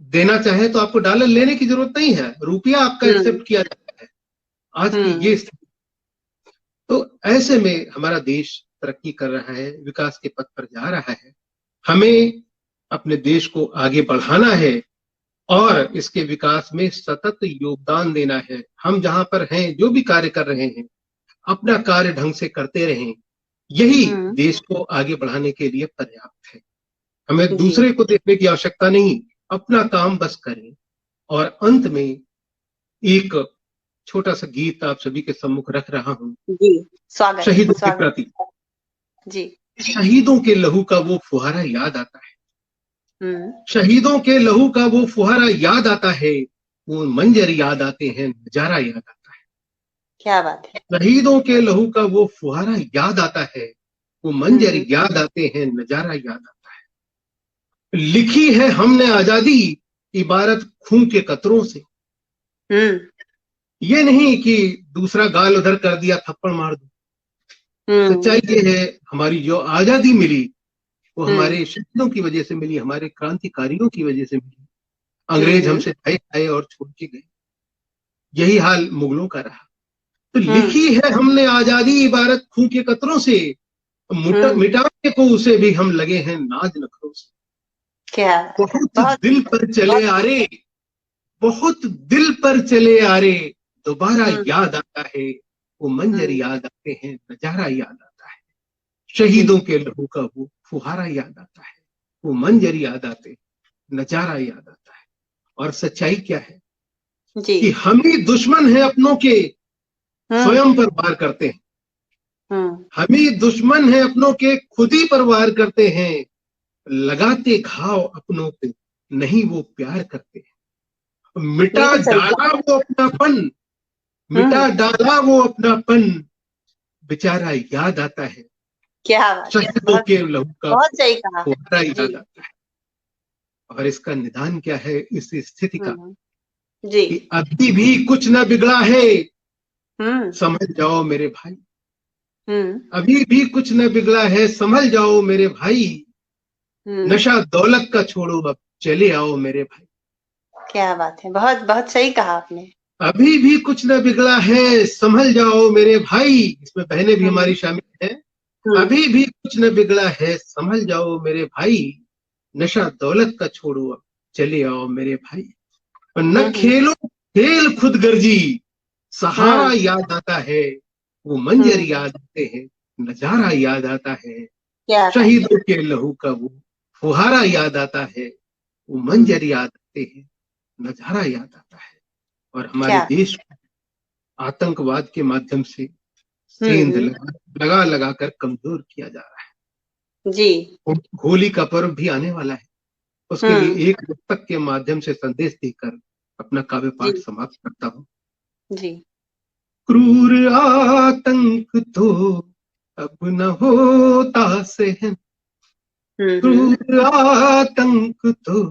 B: देना चाहे तो आपको डॉलर लेने की जरूरत नहीं है, रुपया आपका एक्सेप्ट किया जाता है। आज की ये स्थिति। तो ऐसे में हमारा देश तरक्की कर रहा है, विकास के पथ पर जा रहा है। हमें अपने देश को आगे बढ़ाना है और इसके विकास में सतत योगदान देना है। हम जहां पर हैं, जो भी कार्य कर रहे हैं, अपना कार्य ढंग से करते रहें। यही देश को आगे बढ़ाने के लिए पर्याप्त है। हमें दूसरे को देखने की आवश्यकता नहीं, अपना काम बस करें। और अंत में एक छोटा सा गीत आप सभी के सम्मुख रख रहा हूँ।
A: स्वागत,
B: शहीदों के प्रति।
A: जी,
B: शहीदों के लहू का वो फुहारा याद आता है। शहीदों के लहू का वो फुहारा याद आता है, वो मंजर याद आते हैं, नजारा याद आता है।
A: क्या बात है।
B: शहीदों के लहू का वो फुहारा याद आता है, वो मंजर याद आते हैं, नजारा याद आता है। लिखी है हमने आजादी इबारत खून के कतरों से। ये नहीं कि दूसरा गाल उधर कर दिया, थप्पड़ मार दो। सच्चाई ये है, हमारी जो आजादी मिली वो हमारे शहीदों की वजह से मिली, हमारे क्रांतिकारियों की वजह से मिली। अंग्रेज हमसे आए और छोड़ के गए। यही हाल मुगलों का रहा। तो लिखी है हमने आजादी इबारत खून के कतरों से, मिटाने को उसे भी हम लगे हैं नाज नखरों से।
A: क्या
B: बहुत दिल पर चले आ रे, बहुत दिल पर चले आ रे, दोबारा याद आता है, वो मंजर याद आते हैं, नजारा याद आता है। शहीदों के लहू का वो फुहारा याद आता है, वो मंजर याद आते हैं, नजारा याद आता है। और सच्चाई क्या है कि हम ही दुश्मन हैं अपनों के, स्वयं पर वार करते हैं। हम ही दुश्मन हैं अपनों के, खुद ही पर वार करते हैं। लगाते घाव अपनों पे, नहीं वो प्यार करते हैं। मिटा डाला वो अपनापन, मिटा डाला वो अपनापन, बेचारा याद आता है।
A: क्या बात है।
B: शहीदों के लहू का
A: बहुत सही कहा।
B: फुहारा याद आता है। और इसका निदान क्या है इस स्थिति का?
A: जी,
B: कि अभी भी कुछ न बिगड़ा है, समझ जाओ मेरे भाई। अभी भी कुछ न बिगड़ा है, समझ जाओ मेरे भाई। नशा दौलत का छोड़ो, अब चले आओ मेरे भाई।
A: क्या बात है, बहुत बहुत सही कहा आपने।
B: अभी भी कुछ न बिगड़ा है, संभल जाओ मेरे भाई। इसमें बहनें भी हमारी शामिल हैं। अभी भी कुछ न बिगड़ा है, संभल जाओ मेरे भाई। नशा दौलत का छोड़ो, अब चले आओ मेरे भाई। न खेलो खेल खुद गर्जी, सहारा याद आता है, वो मंजर याद आते हैं, नजारा याद आता है। शहीदों के लहू का वो फुहारा याद आता है, वो मंजर याद आते हैं, नजारा याद आता है। और हमारे देश को आतंकवाद के माध्यम से सेंध लगा लगा कर कमजोर किया जा रहा है।
A: जी,
B: होली का पर्व भी आने वाला है, उसके लिए एक पुस्तक के माध्यम से संदेश देकर अपना काव्य पाठ समाप्त करता हूँ।
A: जी।
B: क्रूर आतंक तो अब न होता सहन, क्रूर आतंक तो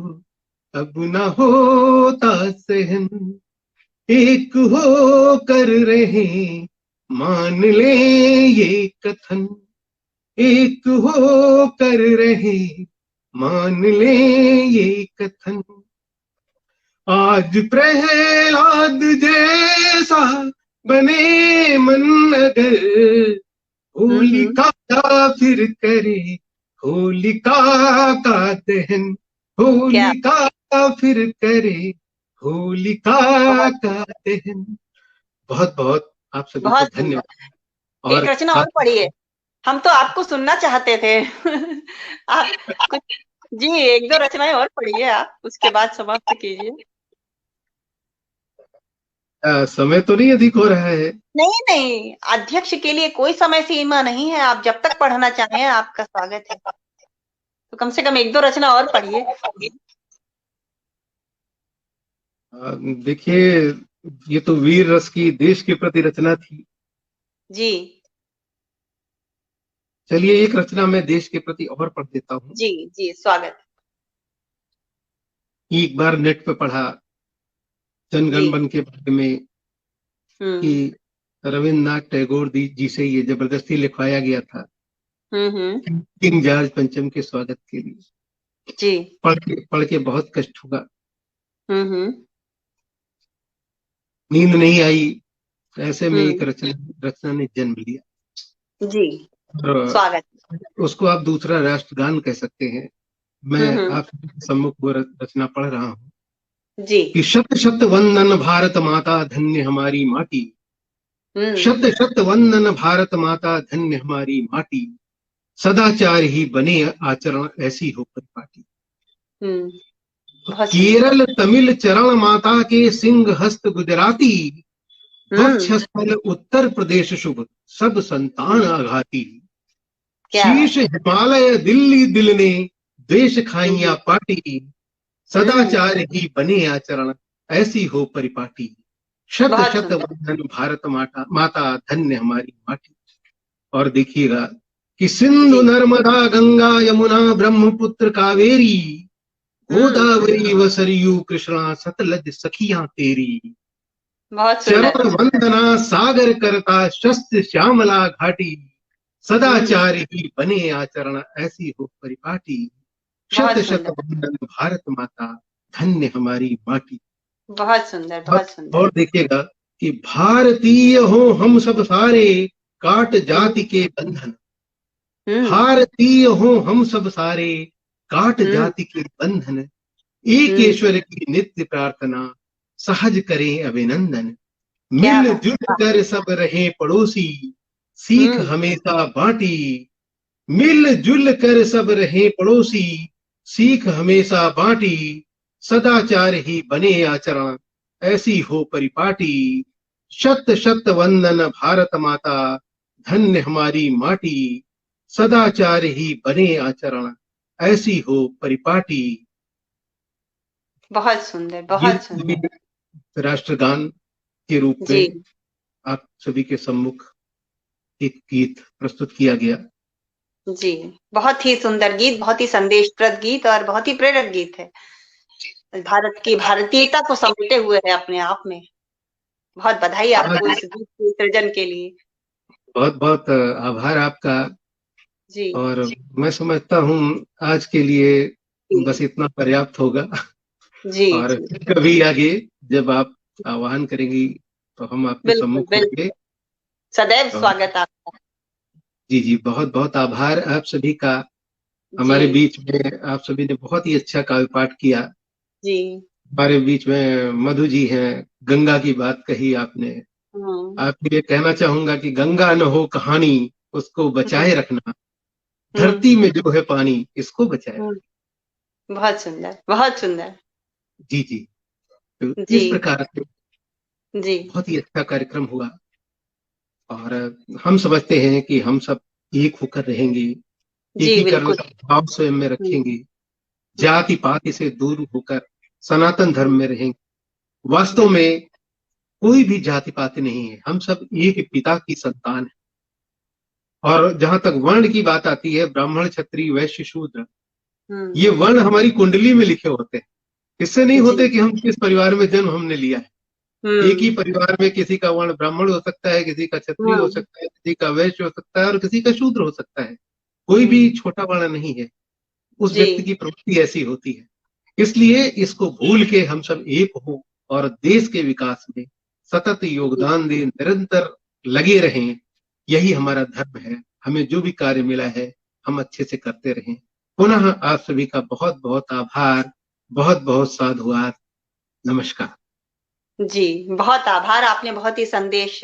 B: अब न होता सहन। एक हो कर रहे मान ले ये कथन, एक हो कर रहे मान ले ये कथन। आज प्रहलाद जैसा बने मन अगर, होलिका फिर करे होलिका का दहन, होलिका फिर करे होलिका का दहन। बहुत बहुत आप सभी को धन्यवाद।
A: एक रचना और पढ़िए, हम तो आपको सुनना चाहते थे। आप कुछ जी एक दो रचनाएं और पढ़िए आप, उसके बाद समाप्त कीजिए।
B: समय तो नहीं अधिक हो रहा है?
A: नहीं नहीं, अध्यक्ष के लिए कोई समय सीमा नहीं है, आप जब तक पढ़ना चाहें आपका स्वागत है। तो कम से कम एक दो रचना और पढ़िए।
B: देखिए, ये तो वीर रस की देश के प्रति रचना थी।
A: जी
B: चलिए एक रचना मैं देश के प्रति और पढ़ देता हूँ।
A: जी जी स्वागत।
B: एक बार नेट पे पढ़ा जनगण मन के बारे में कि रविन्द्रनाथ टैगोर जी से ये जबरदस्ती लिखवाया गया था किंग जॉर्ज पंचम के स्वागत के लिए।
A: जी
B: पढ़ के बहुत कष्ट हुआ, नींद नहीं आई। ऐसे में एक रचना ने जन्म लिया।
A: जी स्वागत।
B: उसको आप दूसरा राष्ट्रगान कह सकते हैं। मैं आपके सम्मुख वो रचना पढ़ रहा हूँ
A: जी
B: कि शत शत वंदन भारत माता धन्य हमारी माटी, शत शत वंदन भारत माता धन्य हमारी माटी, सदाचार ही बने आचरण ऐसी हो परिपाटी। केरल तमिल चरण माता के सिंह हस्त गुजराती, वक्षस्थल उत्तर प्रदेश शुभ सब संतान आघाती, शीश हिमालय दिल्ली दिल ने देश खाइया पाटी, सदाचार ही बने आचरण ऐसी हो परिपाटी, शत शत वंदन भारत माता धन्य हमारी माटी। और देखिएगा कि सिंधु नर्मदा गंगा यमुना ब्रह्मपुत्र कावेरी, गोदावरी व सरयू कृष्णा सतलज सखियां तेरी, चरण वंदना सागर करता शस्त्र श्यामला घाटी, सदाचार ही बने आचरण ऐसी हो परिपाटी, शत शत वंदन भारत माता धन्य हमारी माटी।
A: बहुत सुंदर बहुत सुंदर।
B: और देखिएगा कि भारतीय हो हम सब सारे काट जाति के बंधन, भारतीय हो हम सब सारे काट जाति के बंधन, एक ईश्वर की नित्य प्रार्थना सहज करें अभिनंदन, मिलजुल कर सब रहे पड़ोसी सीख हमेशा बांटी, मिलजुल कर सब रहे पड़ोसी सीख हमेशा बांटी, सदाचार ही बने आचरण ऐसी हो परिपाटी, शत शत वंदन भारत माता धन्य हमारी माटी, सदाचार ही बने आचरण ऐसी हो परिपाटी।
A: बहुत सुंदर बहुत सुंदर।
B: राष्ट्रगान के रूप में आप सभी के सम्मुख एक गीत प्रस्तुत किया गया।
A: जी बहुत ही सुंदर गीत, बहुत ही संदेशप्रद गीत और बहुत ही प्रेरक गीत है। भारत की भारतीयता को समेटे हुए है अपने आप में। बहुत बधाई आपको इस गीत के सृजन के लिए।
B: बहुत बहुत आभार आपका जी। और मैं समझता हूँ आज के लिए बस इतना पर्याप्त होगा जी। और कभी आगे जब आप आह्वान करेंगी तो हम आपके सम्मुख होंगे।
A: सदैव स्वागत आपका।
B: जी जी बहुत बहुत आभार आप सभी का। हमारे बीच में आप सभी ने बहुत ही अच्छा काव्य पाठ किया जी। हमारे बीच में मधु जी हैं, गंगा की बात कही आपने। आपको ये कहना चाहूंगा कि गंगा न हो कहानी उसको बचाए रखना, धरती में जो है पानी इसको बचाए।
A: बहुत सुंदर बहुत सुंदर।
B: जी जी तो इस प्रकार से जी बहुत ही अच्छा कार्यक्रम हुआ और हम समझते हैं कि हम सब एक होकर रहेंगे, एकीकरण का भाव स्वयं में रखेंगे, जाति पाति से दूर होकर सनातन धर्म में रहेंगे। वास्तव में कोई भी जाति पाति नहीं है, हम सब एक पिता की संतान है। और जहां तक वर्ण की बात आती है, ब्राह्मण क्षत्रिय वैश्य शूद्र, ये वर्ण हमारी कुंडली में लिखे होते हैं। इससे नहीं होते कि हम किस परिवार में जन्म हमने लिया है। एक ही परिवार में किसी का वर्ण ब्राह्मण हो सकता है, किसी का क्षत्रिय हो सकता है, किसी का वैश्य हो सकता है और किसी का शूद्र हो सकता है। कोई भी छोटा बड़ा नहीं है, उस व्यक्ति की प्रवृत्ति ऐसी होती है। इसलिए इसको भूल के हम सब एक हो और देश के विकास में सतत योगदान दे, निरंतर लगे रहें, यही हमारा धर्म है। हमें जो भी कार्य मिला है हम अच्छे से करते रहें। पुनः आप सभी का बहुत बहुत आभार, बहुत बहुत साधुवाद, नमस्कार।
A: जी बहुत आभार, आपने बहुत ही संदेश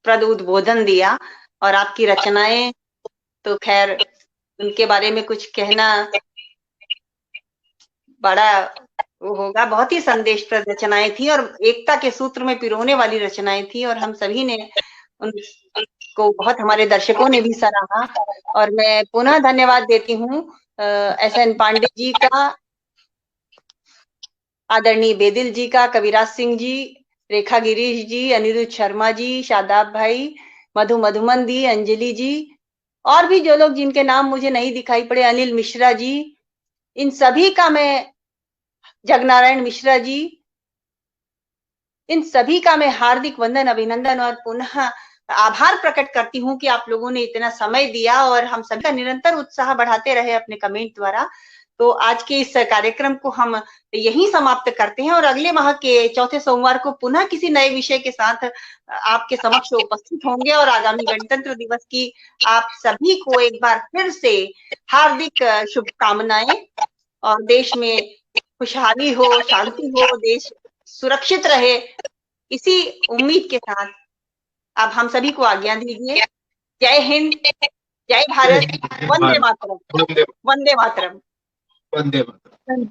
A: प्रद उद्बोधन दिया और आपकी रचनाएं तो खैर उनके बारे में कुछ कहना बड़ा वो होगा। बहुत ही संदेशप्रद रचनाएं थी और एकता के सूत्र में पिरोने वाली रचनाएं थी, और हम सभी ने उनको बहुत, हमारे दर्शकों ने भी सराहा। और मैं पुनः धन्यवाद देती हूँ SN पांडे जी का, आदरणीय बेदिल जी का, कविराज सिंह जी, रेखा गिरीश जी, अनिरुद्ध शर्मा जी, शादाब भाई, मधुमन दी, अंजलि जी, और भी जो लोग जिनके नाम मुझे नहीं दिखाई पड़े, अनिल मिश्रा जी, इन सभी का मैं, जगनारायण मिश्रा जी, इन सभी का मैं हार्दिक वंदन, अभिनंदन और पुनः आभार प्रकट करती हूँ कि आप लोगों ने इतना समय दिया और हम सभी का निरंतर उत्साह बढ़ाते रहे अपने कमेंट द्वारा। तो आज के इस कार्यक्रम को हम यहीं समाप्त करते हैं और अगले माह के चौथे सोमवार को पुनः किसी नए विषय के साथ आपके समक्ष उपस्थित होंगे। और आगामी गणतंत्र दिवस की आप सभी को एक बार फिर से हार्दिक शुभकामनाएं, और देश में खुशहाली हो, शांति हो, देश सुरक्षित रहे, इसी उम्मीद के साथ आप हम सभी को आज्ञा दीजिए। जय हिंद, जय भारत, वंदे मातरम, वंदे मातरम,
B: वंदे मातरम।